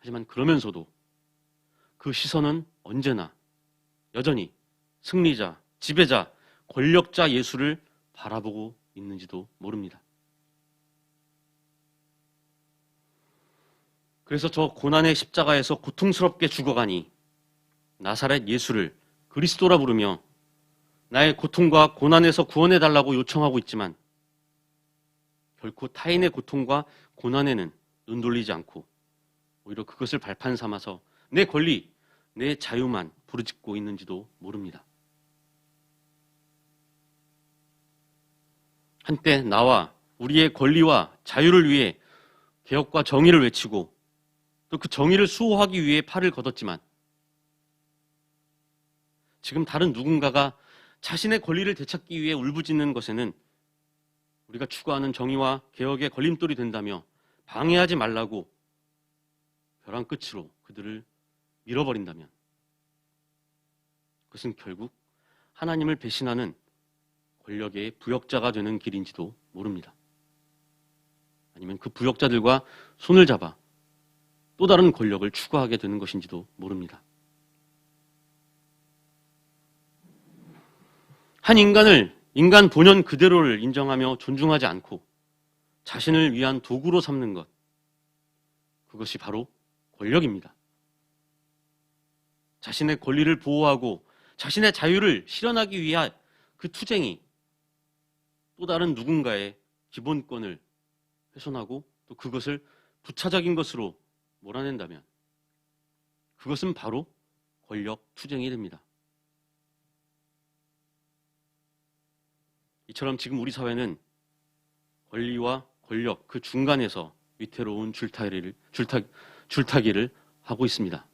하지만 그러면서도 그 시선은 언제나 여전히 승리자, 지배자, 권력자 예수를 바라보고 있는지도 모릅니다. 그래서 저 고난의 십자가에서 고통스럽게 죽어가니 나사렛 예수를 그리스도라 부르며 나의 고통과 고난에서 구원해달라고 요청하고 있지만 결코 타인의 고통과 고난에는 눈 돌리지 않고 오히려 그것을 발판 삼아서 내 권리, 내 자유만 부르짖고 있는지도 모릅니다. 한때 나와 우리의 권리와 자유를 위해 개혁과 정의를 외치고 또 그 정의를 수호하기 위해 팔을 걷었지만 지금 다른 누군가가 자신의 권리를 되찾기 위해 울부짖는 것에는 우리가 추구하는 정의와 개혁의 걸림돌이 된다며 방해하지 말라고 벼랑 끝으로 그들을 밀어버린다면 그것은 결국 하나님을 배신하는 권력의 부역자가 되는 길인지도 모릅니다. 아니면 그 부역자들과 손을 잡아 또 다른 권력을 추구하게 되는 것인지도 모릅니다. 한 인간을 인간 본연 그대로를 인정하며 존중하지 않고 자신을 위한 도구로 삼는 것, 그것이 바로 권력입니다. 자신의 권리를 보호하고 자신의 자유를 실현하기 위한 그 투쟁이 또 다른 누군가의 기본권을 훼손하고 또 그것을 부차적인 것으로 몰아낸다면 그것은 바로 권력 투쟁이 됩니다. 이처럼 지금 우리 사회는 권리와 권력 그 중간에서 위태로운 줄타기를 하고 있습니다.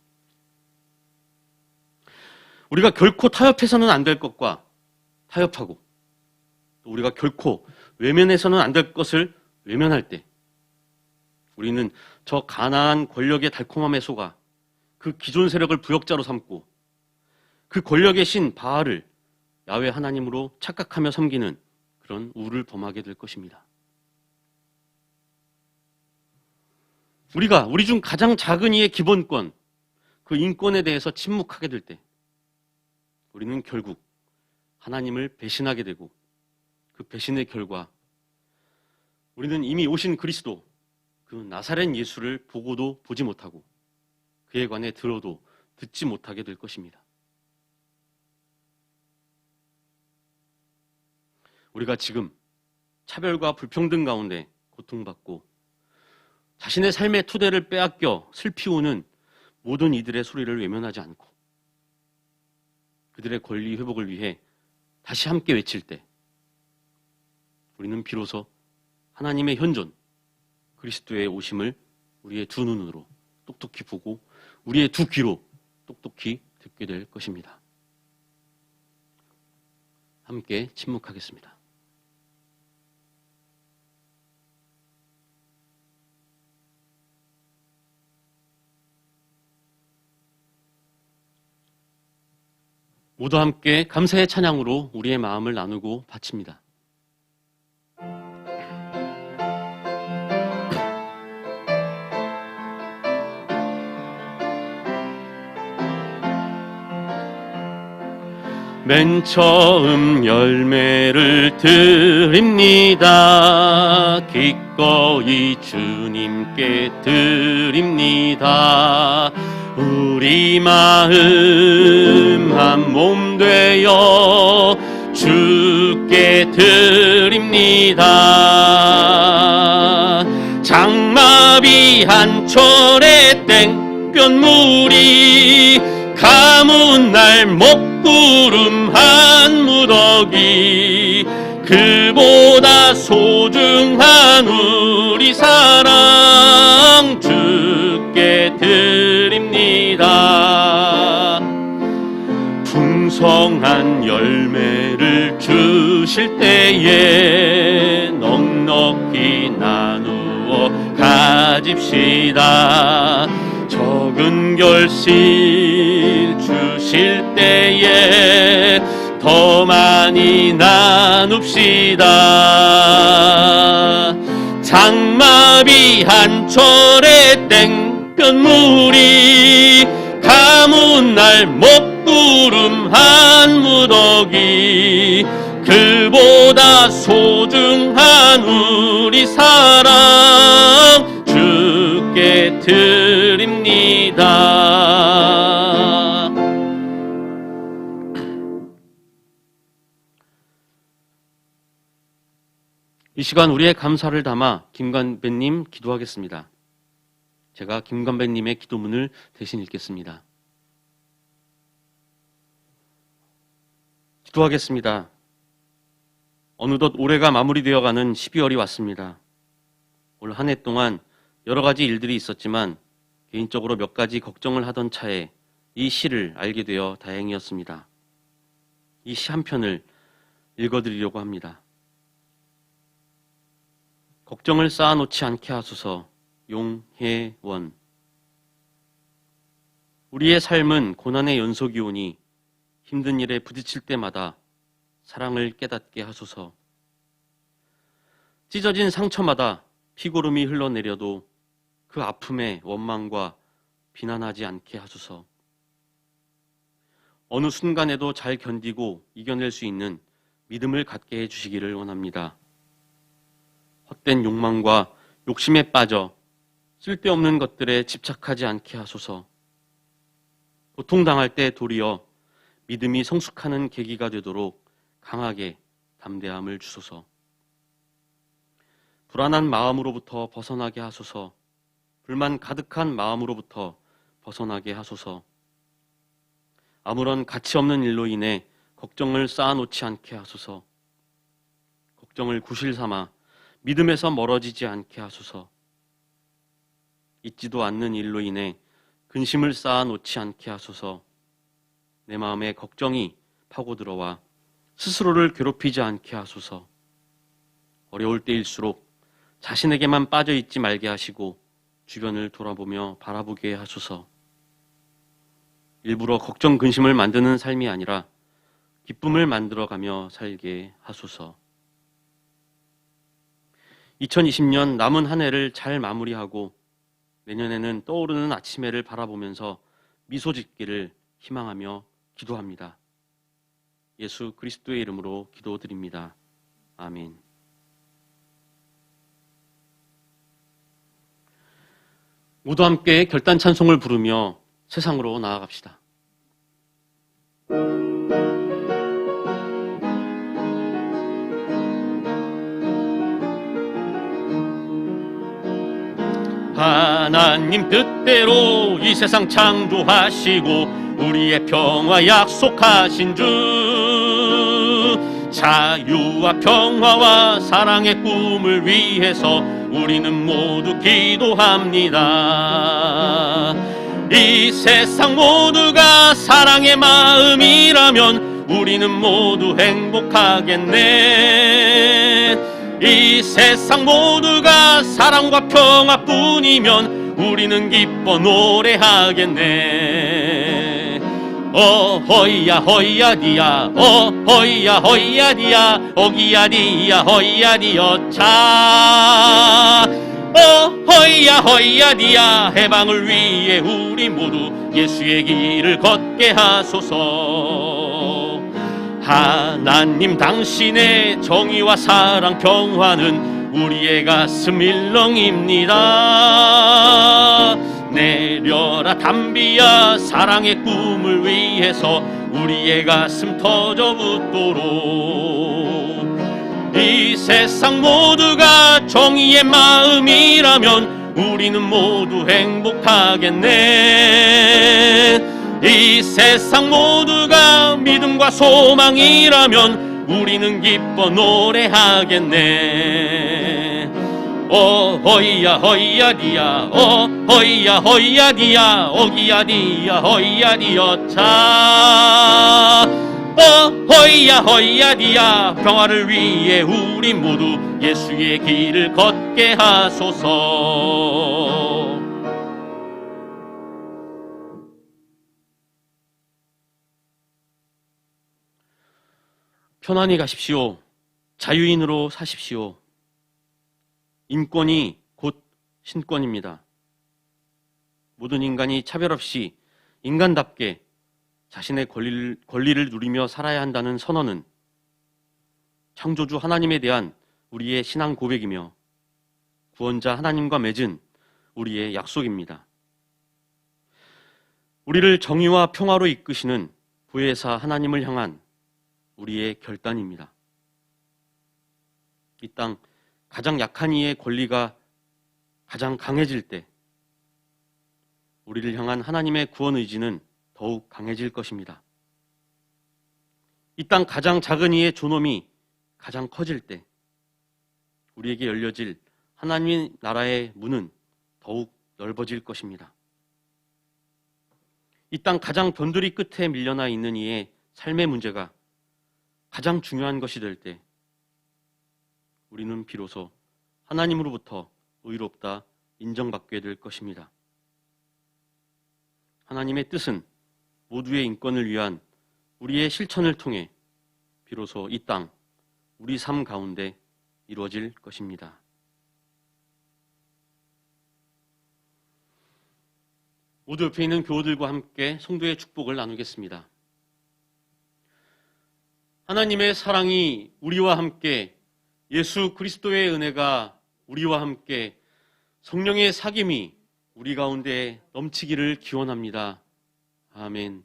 우리가 결코 타협해서는 안 될 것과 타협하고 또 우리가 결코 외면해서는 안 될 것을 외면할 때 우리는 저 가나안 권력의 달콤함에 속아 그 기존 세력을 부역자로 삼고 그 권력의 신 바알을 야훼 하나님으로 착각하며 섬기는 그런 우를 범하게 될 것입니다. 우리가 우리 중 가장 작은 이의 기본권, 그 인권에 대해서 침묵하게 될 때 우리는 결국 하나님을 배신하게 되고 그 배신의 결과 우리는 이미 오신 그리스도, 그 나사렛 예수를 보고도 보지 못하고 그에 관해 들어도 듣지 못하게 될 것입니다. 우리가 지금 차별과 불평등 가운데 고통받고 자신의 삶의 토대를 빼앗겨 슬피 우는 모든 이들의 소리를 외면하지 않고 그들의 권리 회복을 위해 다시 함께 외칠 때 우리는 비로소 하나님의 현존, 그리스도의 오심을 우리의 두 눈으로 똑똑히 보고 우리의 두 귀로 똑똑히 듣게 될 것입니다. 함께 침묵하겠습니다. 모두 함께 감사의 찬양으로 우리의 마음을 나누고 바칩니다. 맨 처음 열매를 드립니다. 기꺼이 주님께 드립니다. 우리 마음 한 몸 되어 주께 드립니다. 장마비 한철의 땡볕물이 가뭄 날 먹구름 한 무더기 그보다 소중한 우리 사랑 주께 드립니다. 풍성한 열매를 주실 때에 넉넉히 나누어 가집시다. 적은 결실 주실 때에 더 많이 나눕시다. 장마비 한철의 땡볕물이 가뭄 날 먹구름 한 무더기 그보다 소중한 우리 사랑 주께 드립니다. 이 시간 우리의 감사를 담아 김관배님 기도하겠습니다. 제가 김관배님의 기도문을 대신 읽겠습니다. 기도하겠습니다. 어느덧 올해가 마무리되어가는 12월이 왔습니다. 올 한 해 동안 여러 가지 일들이 있었지만 개인적으로 몇 가지 걱정을 하던 차에 이 시를 알게 되어 다행이었습니다. 이 시 한 편을 읽어드리려고 합니다. 걱정을 쌓아놓지 않게 하소서. 용혜원. 우리의 삶은 고난의 연속이오니 힘든 일에 부딪힐 때마다 사랑을 깨닫게 하소서. 찢어진 상처마다 피고름이 흘러내려도 그 아픔에 원망과 비난하지 않게 하소서. 어느 순간에도 잘 견디고 이겨낼 수 있는 믿음을 갖게 해주시기를 원합니다. 헛된 욕망과 욕심에 빠져 쓸데없는 것들에 집착하지 않게 하소서. 고통당할 때 도리어 믿음이 성숙하는 계기가 되도록 강하게 담대함을 주소서. 불안한 마음으로부터 벗어나게 하소서. 불만 가득한 마음으로부터 벗어나게 하소서. 아무런 가치 없는 일로 인해 걱정을 쌓아놓지 않게 하소서. 걱정을 구실 삼아 믿음에서 멀어지지 않게 하소서. 있지도 않는 일로 인해 근심을 쌓아놓지 않게 하소서. 내 마음에 걱정이 파고들어와 스스로를 괴롭히지 않게 하소서. 어려울 때일수록 자신에게만 빠져있지 말게 하시고 주변을 돌아보며 바라보게 하소서. 일부러 걱정 근심을 만드는 삶이 아니라 기쁨을 만들어가며 살게 하소서. 2020년 남은 한 해를 잘 마무리하고 내년에는 떠오르는 아침 해를 바라보면서 미소 짓기를 희망하며 기도합니다. 예수 그리스도의 이름으로 기도드립니다. 아멘. 모두 함께 결단 찬송을 부르며 세상으로 나아갑시다. 하나님 뜻대로 이 세상 창조하시고 우리의 평화 약속하신 주, 자유와 평화와 사랑의 꿈을 위해서 우리는 모두 기도합니다. 이 세상 모두가 사랑의 마음이라면 우리는 모두 행복하겠네. 이 세상 모두가 사랑과 평화뿐이면 우리는 기뻐 노래하겠네. 허이야 허이야 디야 허이야 허이야 디야 어기야 디야 허이야 디여차 허이야 허이야 디야 해방을 위해 우리 모두 예수의 길을 걷게 하소서. 하나님 당신의 정의와 사랑 평화는 우리의 가슴 일렁입니다. 내려라 담비야 사랑의 꿈을 위해서 우리의 가슴 터져 붙도록. 이 세상 모두가 정의의 마음이라면 우리는 모두 행복하겠네. 이 세상 모두가 믿음과 소망이라면 우리는 기뻐 노래하겠네. 허이야 허이야 디야 허이야 허이야 디야 어기야 디야 허이야 디여차 허이야 허이야 디야 평화를 위해 우리 모두 예수의 길을 걷게 하소서. 편안히 가십시오. 자유인으로 사십시오. 인권이 곧 신권입니다. 모든 인간이 차별 없이 인간답게 자신의 권리를 누리며 살아야 한다는 선언은 창조주 하나님에 대한 우리의 신앙 고백이며 구원자 하나님과 맺은 우리의 약속입니다. 우리를 정의와 평화로 이끄시는 보혜사 하나님을 향한 우리의 결단입니다. 이 땅 가장 약한 이의 권리가 가장 강해질 때 우리를 향한 하나님의 구원 의지는 더욱 강해질 것입니다. 이 땅 가장 작은 이의 존엄이 가장 커질 때 우리에게 열려질 하나님 나라의 문은 더욱 넓어질 것입니다. 이 땅 가장 변두리 끝에 밀려나 있는 이의 삶의 문제가 가장 중요한 것이 될 때 우리는 비로소 하나님으로부터 의롭다 인정받게 될 것입니다. 하나님의 뜻은 모두의 인권을 위한 우리의 실천을 통해 비로소 이 땅, 우리 삶 가운데 이루어질 것입니다. 모두 옆에 있는 교우들과 함께 성도의 축복을 나누겠습니다. 하나님의 사랑이 우리와 함께, 예수 그리스도의 은혜가 우리와 함께, 성령의 사귐이 우리 가운데 넘치기를 기원합니다. 아멘.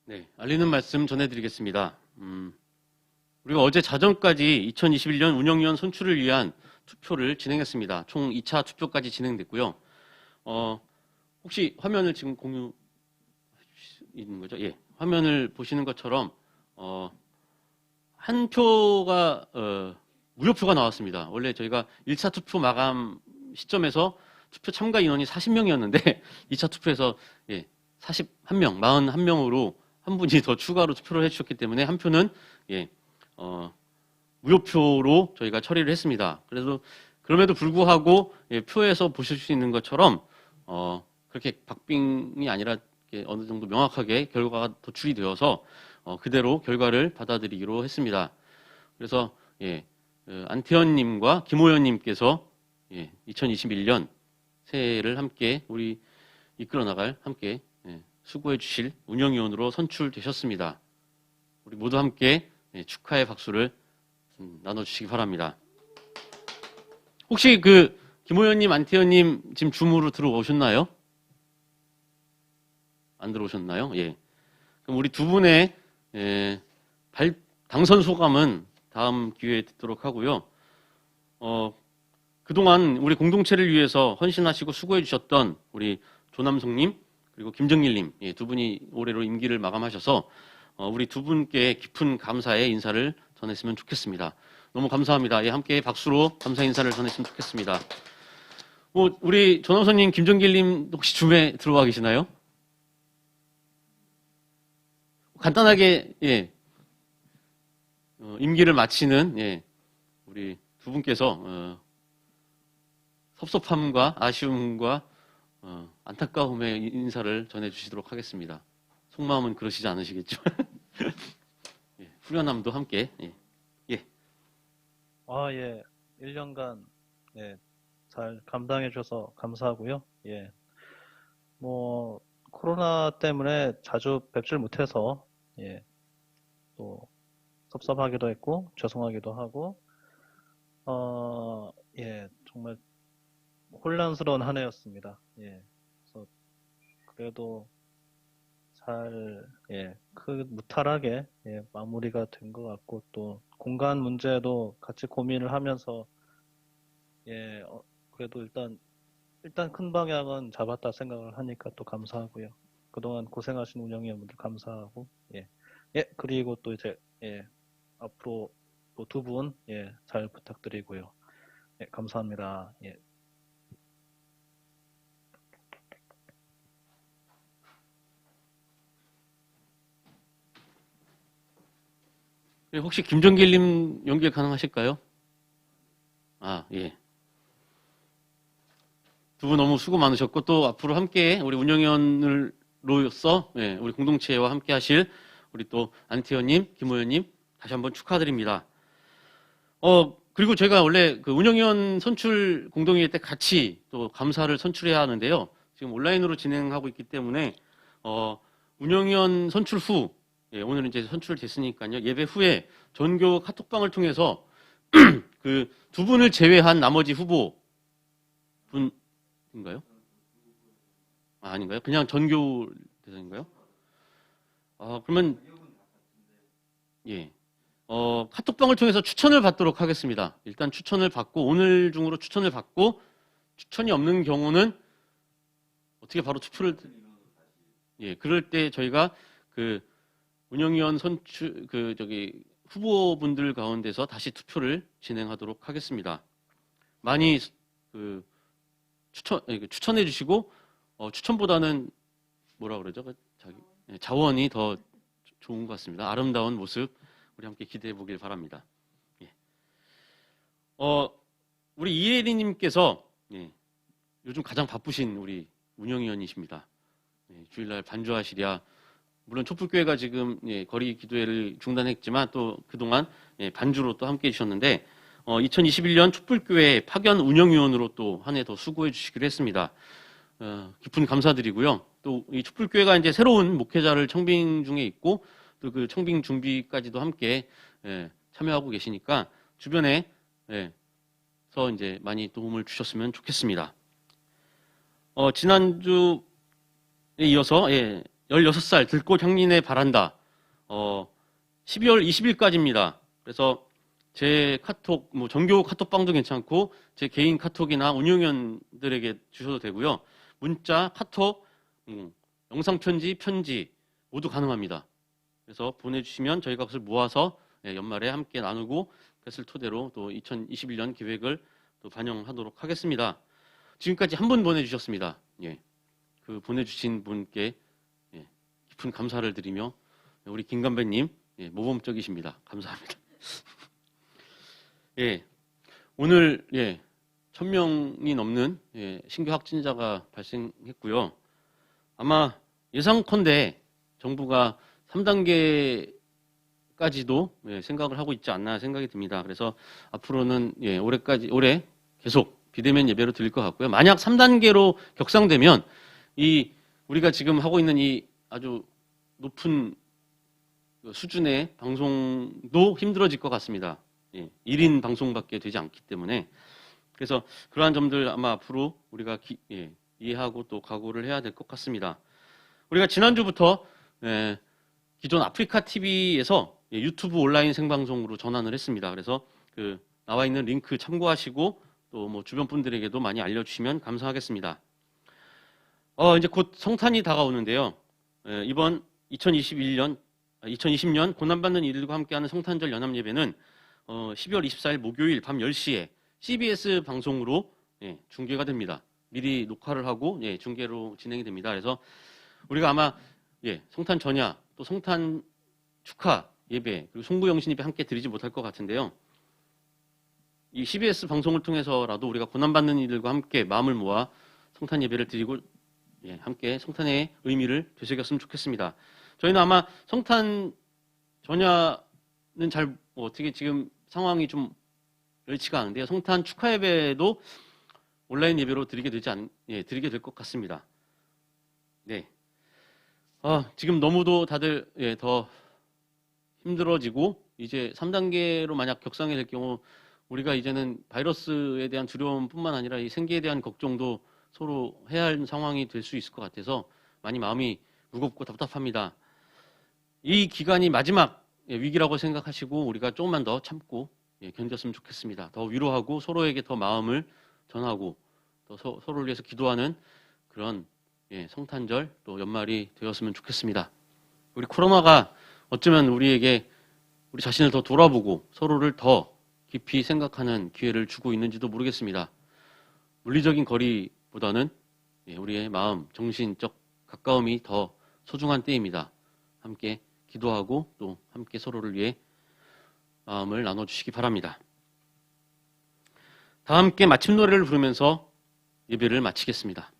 네, 알리는 말씀 전해드리겠습니다. 우리가 어제 자정까지 2021년 운영위원 선출을 위한 투표를 진행했습니다. 총 2차 투표까지 진행됐고요. 혹시 화면을 지금 공유 있는 거죠? 예, 화면을 보시는 것처럼 한 표가 무효표가 나왔습니다. 원래 저희가 1차 투표 마감 시점에서 투표 참가 인원이 40명이었는데 2차 투표에서 41명, 41명으로 한 분이 더 추가로 투표를 해주셨기 때문에 한 표는 무효표로 저희가 처리를 했습니다. 그래서 그럼에도 불구하고 표에서 보실 수 있는 것처럼 그렇게 박빙이 아니라 어느 정도 명확하게 결과가 도출이 되어서 그대로 결과를 받아들이기로 했습니다. 그래서 안태현님과 김호연님께서 2021년 새해를 함께 우리 이끌어 나갈 함께 수고해 주실 운영위원으로 선출되셨습니다. 우리 모두 함께 축하의 박수를 나눠주시기 바랍니다. 혹시 김호연님, 안태현님 지금 줌으로 들어오셨나요? 안 들어오셨나요? 예. 그럼 우리 두 분의 당선 소감은 다음 기회에 듣도록 하고요. 그동안 우리 공동체를 위해서 헌신하시고 수고해 주셨던 우리 조남성님 그리고 김정일님 두 분이 올해로 임기를 마감하셔서 우리 두 분께 깊은 감사의 인사를 전했으면 좋겠습니다. 너무 감사합니다. 함께 박수로 감사 인사를 전했으면 좋겠습니다. 우리 조남성님, 김정길님 혹시 줌에 들어와 계시나요? 간단하게 임기를 마치는 우리 두 분께서 섭섭함과 아쉬움과 안타까움의 인사를 전해주시도록 하겠습니다. 속마음은 그러시지 않으시겠죠? 후련함도 함께. 예. 1년간 잘 감당해 주셔서 감사하고요. 코로나 때문에 자주 뵙질 못해서 또 섭섭하기도 했고 죄송하기도 하고 정말 혼란스러운 한 해였습니다. 그래서 그래도 잘 무탈하게 마무리가 된 것 같고 또 공간 문제도 같이 고민을 하면서 그래도 일단 일단 큰 방향은 잡았다 생각을 하니까 또 감사하고요. 그동안 고생하신 운영위원분들 감사하고, 예. 예, 그리고 또 이제, 예, 앞으로 또 두 분, 예, 잘 부탁드리고요. 예, 감사합니다. 예. 예, 혹시 김정길님 연결 가능하실까요? 아, 예. 두 분 너무 수고 많으셨고, 또 앞으로 함께 우리 운영위원으로서, 예, 우리 공동체와 함께 하실 우리 또 안태현님, 김호연님, 다시 한번 축하드립니다. 그리고 제가 원래 그 운영위원 선출 공동회의 때 같이 또 감사를 선출해야 하는데요. 지금 온라인으로 진행하고 있기 때문에, 운영위원 선출 후, 예, 오늘 이제 선출됐으니까요. 예배 후에 전교 카톡방을 통해서 그 두 분을 제외한 나머지 후보 분인가요? 아, 아닌가요? 그냥 전교 대상인가요? 그러면, 예. 카톡방을 통해서 추천을 받도록 하겠습니다. 일단 추천을 받고, 오늘 중으로 추천을 받고, 추천이 없는 경우는 어떻게 바로 투표를, 예, 그럴 때 저희가 그 운영위원 선출, 후보분들 가운데서 다시 투표를 진행하도록 하겠습니다. 많이 그 추천해 주시고, 추천보다는 뭐라 그러죠? 자원이 더 좋은 것 같습니다. 아름다운 모습 우리 함께 기대해 보길 바랍니다. 예. 우리 이혜리님께서, 예, 요즘 가장 바쁘신 우리 운영위원이십니다. 예, 주일날 반주하시랴. 물론 촛불교회가 지금, 예, 거리 기도회를 중단했지만 또 그동안, 예, 반주로 또 함께 해주셨는데, 2021년 촛불교회 파견 운영위원으로 또 한 해 더 수고해 주시기로 했습니다. 깊은 감사드리고요. 또 이 촛불교회가 이제 새로운 목회자를 청빙 중에 있고, 또 그 청빙 준비까지도 함께, 예, 참여하고 계시니까 주변에, 예, 서 이제 많이 도움을 주셨으면 좋겠습니다. 지난주에 이어서, 예, 16살 들꽃 향린의 바란다, 12월 20일까지입니다. 그래서 제 카톡, 뭐 정교 카톡방도 괜찮고 제 개인 카톡이나 운영위원들에게 주셔도 되고요. 문자, 카톡, 영상 편지 모두 가능합니다. 그래서 보내주시면 저희가 그것을 모아서, 예, 연말에 함께 나누고 그것을 토대로 또 2021년 계획을 또 반영하도록 하겠습니다. 지금까지 한 분 보내주셨습니다. 예, 그 보내주신 분께, 예, 깊은 감사를 드리며, 우리 김감배님, 예, 모범적이십니다. 감사합니다. 예, 오늘, 예, 1000명이 넘는, 예, 신규 확진자가 발생했고요. 아마 예상컨대 정부가 3단계까지도, 예, 생각을 하고 있지 않나 생각이 듭니다. 그래서 앞으로는, 예, 올해 계속 비대면 예배로 드릴 것 같고요. 만약 3단계로 격상되면 우리가 지금 하고 있는 이 아주 높은 수준의 방송도 힘들어질 것 같습니다. 예, 1인 방송밖에 되지 않기 때문에. 그래서 그러한 점들 아마 앞으로 우리가, 예, 이해하고 또 각오를 해야 될 것 같습니다. 우리가 지난주부터, 예, 기존 아프리카 TV에서, 예, 유튜브 온라인 생방송으로 전환을 했습니다. 그래서 그 나와 있는 링크 참고하시고 또 뭐 주변 분들에게도 많이 알려주시면 감사하겠습니다. 이제 곧 성탄이 다가오는데요. 예, 이번 2020년 고난받는 이들과 함께하는 성탄절 연합예배는 12월 24일 목요일 밤 10시에 CBS 방송으로, 예, 중계가 됩니다. 미리 녹화를 하고, 예, 중계로 진행이 됩니다. 그래서 우리가 아마, 예, 성탄 전야 또 성탄 축하 예배 그리고 송구영신 예배 함께 드리지 못할 것 같은데요. 이 CBS 방송을 통해서라도 우리가 고난받는 이들과 함께 마음을 모아 성탄 예배를 드리고, 예, 함께 성탄의 의미를 되새겼으면 좋겠습니다. 저희는 아마 성탄 전야는 뭐 어떻게 지금 상황이 좀 여의치가 않은데요. 성탄 축하 예배도 온라인 예배로 드리게 될 것 같습니다. 네. 지금 너무도 다들, 예, 더 힘들어지고 이제 3단계로 만약 격상이 될 경우 우리가 이제는 바이러스에 대한 두려움뿐만 아니라 이 생계에 대한 걱정도 서로 해야 할 상황이 될 수 있을 것 같아서 많이 마음이 무겁고 답답합니다. 이 기간이 마지막, 예, 위기라고 생각하시고 우리가 조금만 더 참고, 예, 견뎠으면 좋겠습니다. 더 위로하고 서로에게 더 마음을 전하고 서로를 위해서 기도하는 그런 성탄절 또 연말이 되었으면 좋겠습니다. 우리 코로나가 어쩌면 우리에게 우리 자신을 더 돌아보고 서로를 더 깊이 생각하는 기회를 주고 있는지도 모르겠습니다. 물리적인 거리보다는 우리의 마음, 정신적 가까움이 더 소중한 때입니다. 함께 기도하고 또 함께 서로를 위해 마음을 나눠주시기 바랍니다. 다 함께 마침 노래를 부르면서 예배를 마치겠습니다.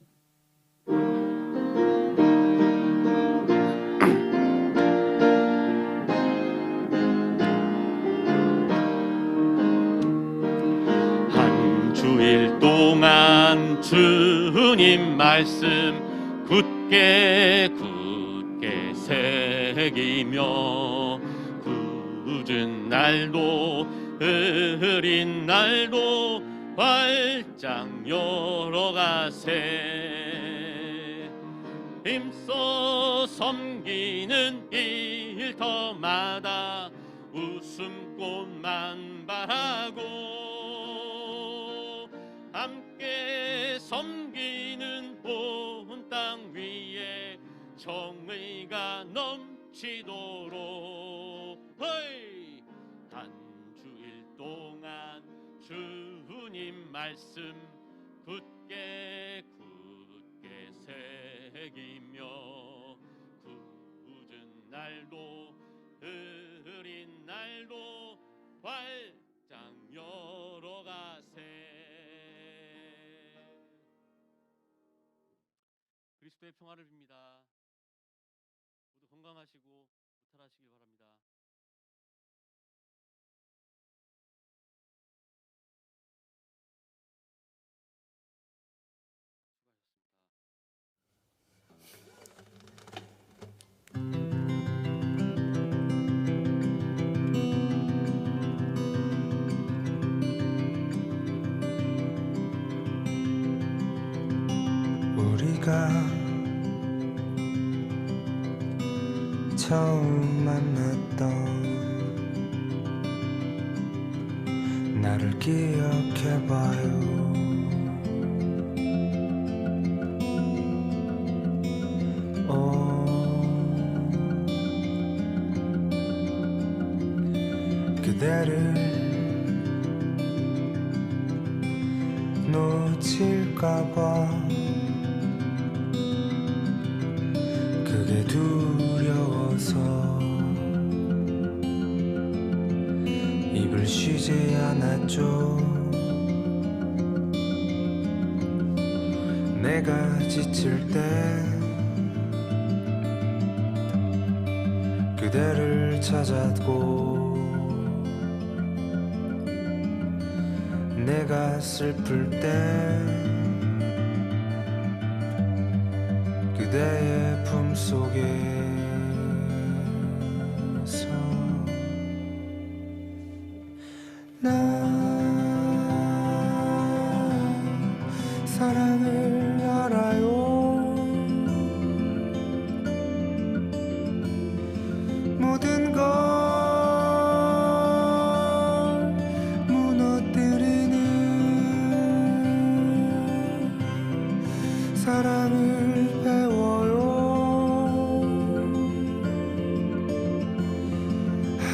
한 주일 동안 주님 말씀 굳게 새기며 굳은 날도 흐린 날도 활짝 열어가세. 힘써 섬기는 일터마다 웃음꽃만 바라고 함께 섬기는 온 땅 위에 정의가 넘치도록 한 주일 동안 주님 말씀 굳게 새기며 굳은 날도 흐린 날도 활짝 열어가세. 그리스도의 평화를 빕니다. 모두 건강하시고 무탈하시길 바랍니다. 우리가 처음 만났던 나를 기억해봐요. 그대를 놓칠까봐 그게 두려워서 입을 쉬지 않았죠. 내가 지칠 때 그대를 찾았고 내가 슬플 때 그대의 품속에서 나 사랑을 알아요. 모든 걸 무너뜨리는 사랑을 배워요.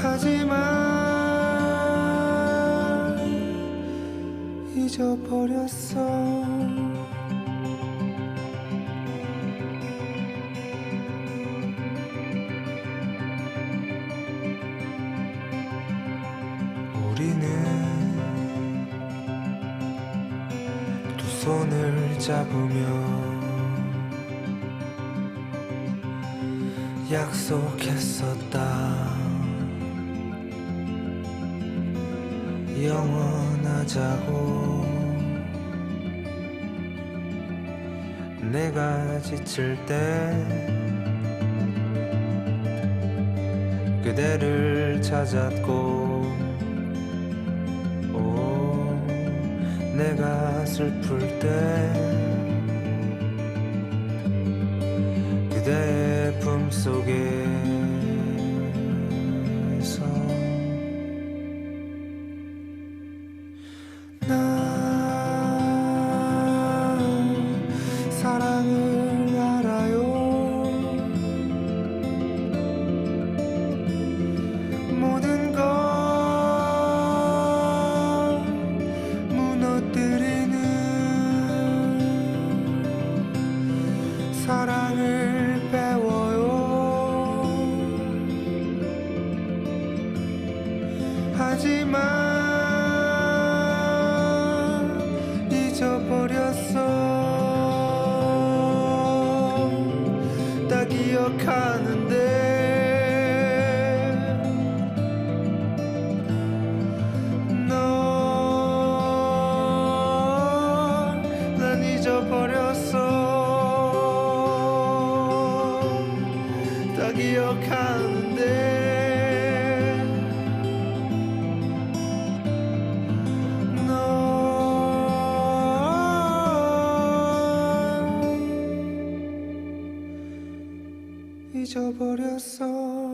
하지만 잊어버렸어. 우리는 두 손을 잡으며 약속했었다. 영원하자고. 내가 지칠 때 그대를 찾았고 내가 슬플 때 그대의 품속에서 나 기억하는데 넌 잊어버렸어.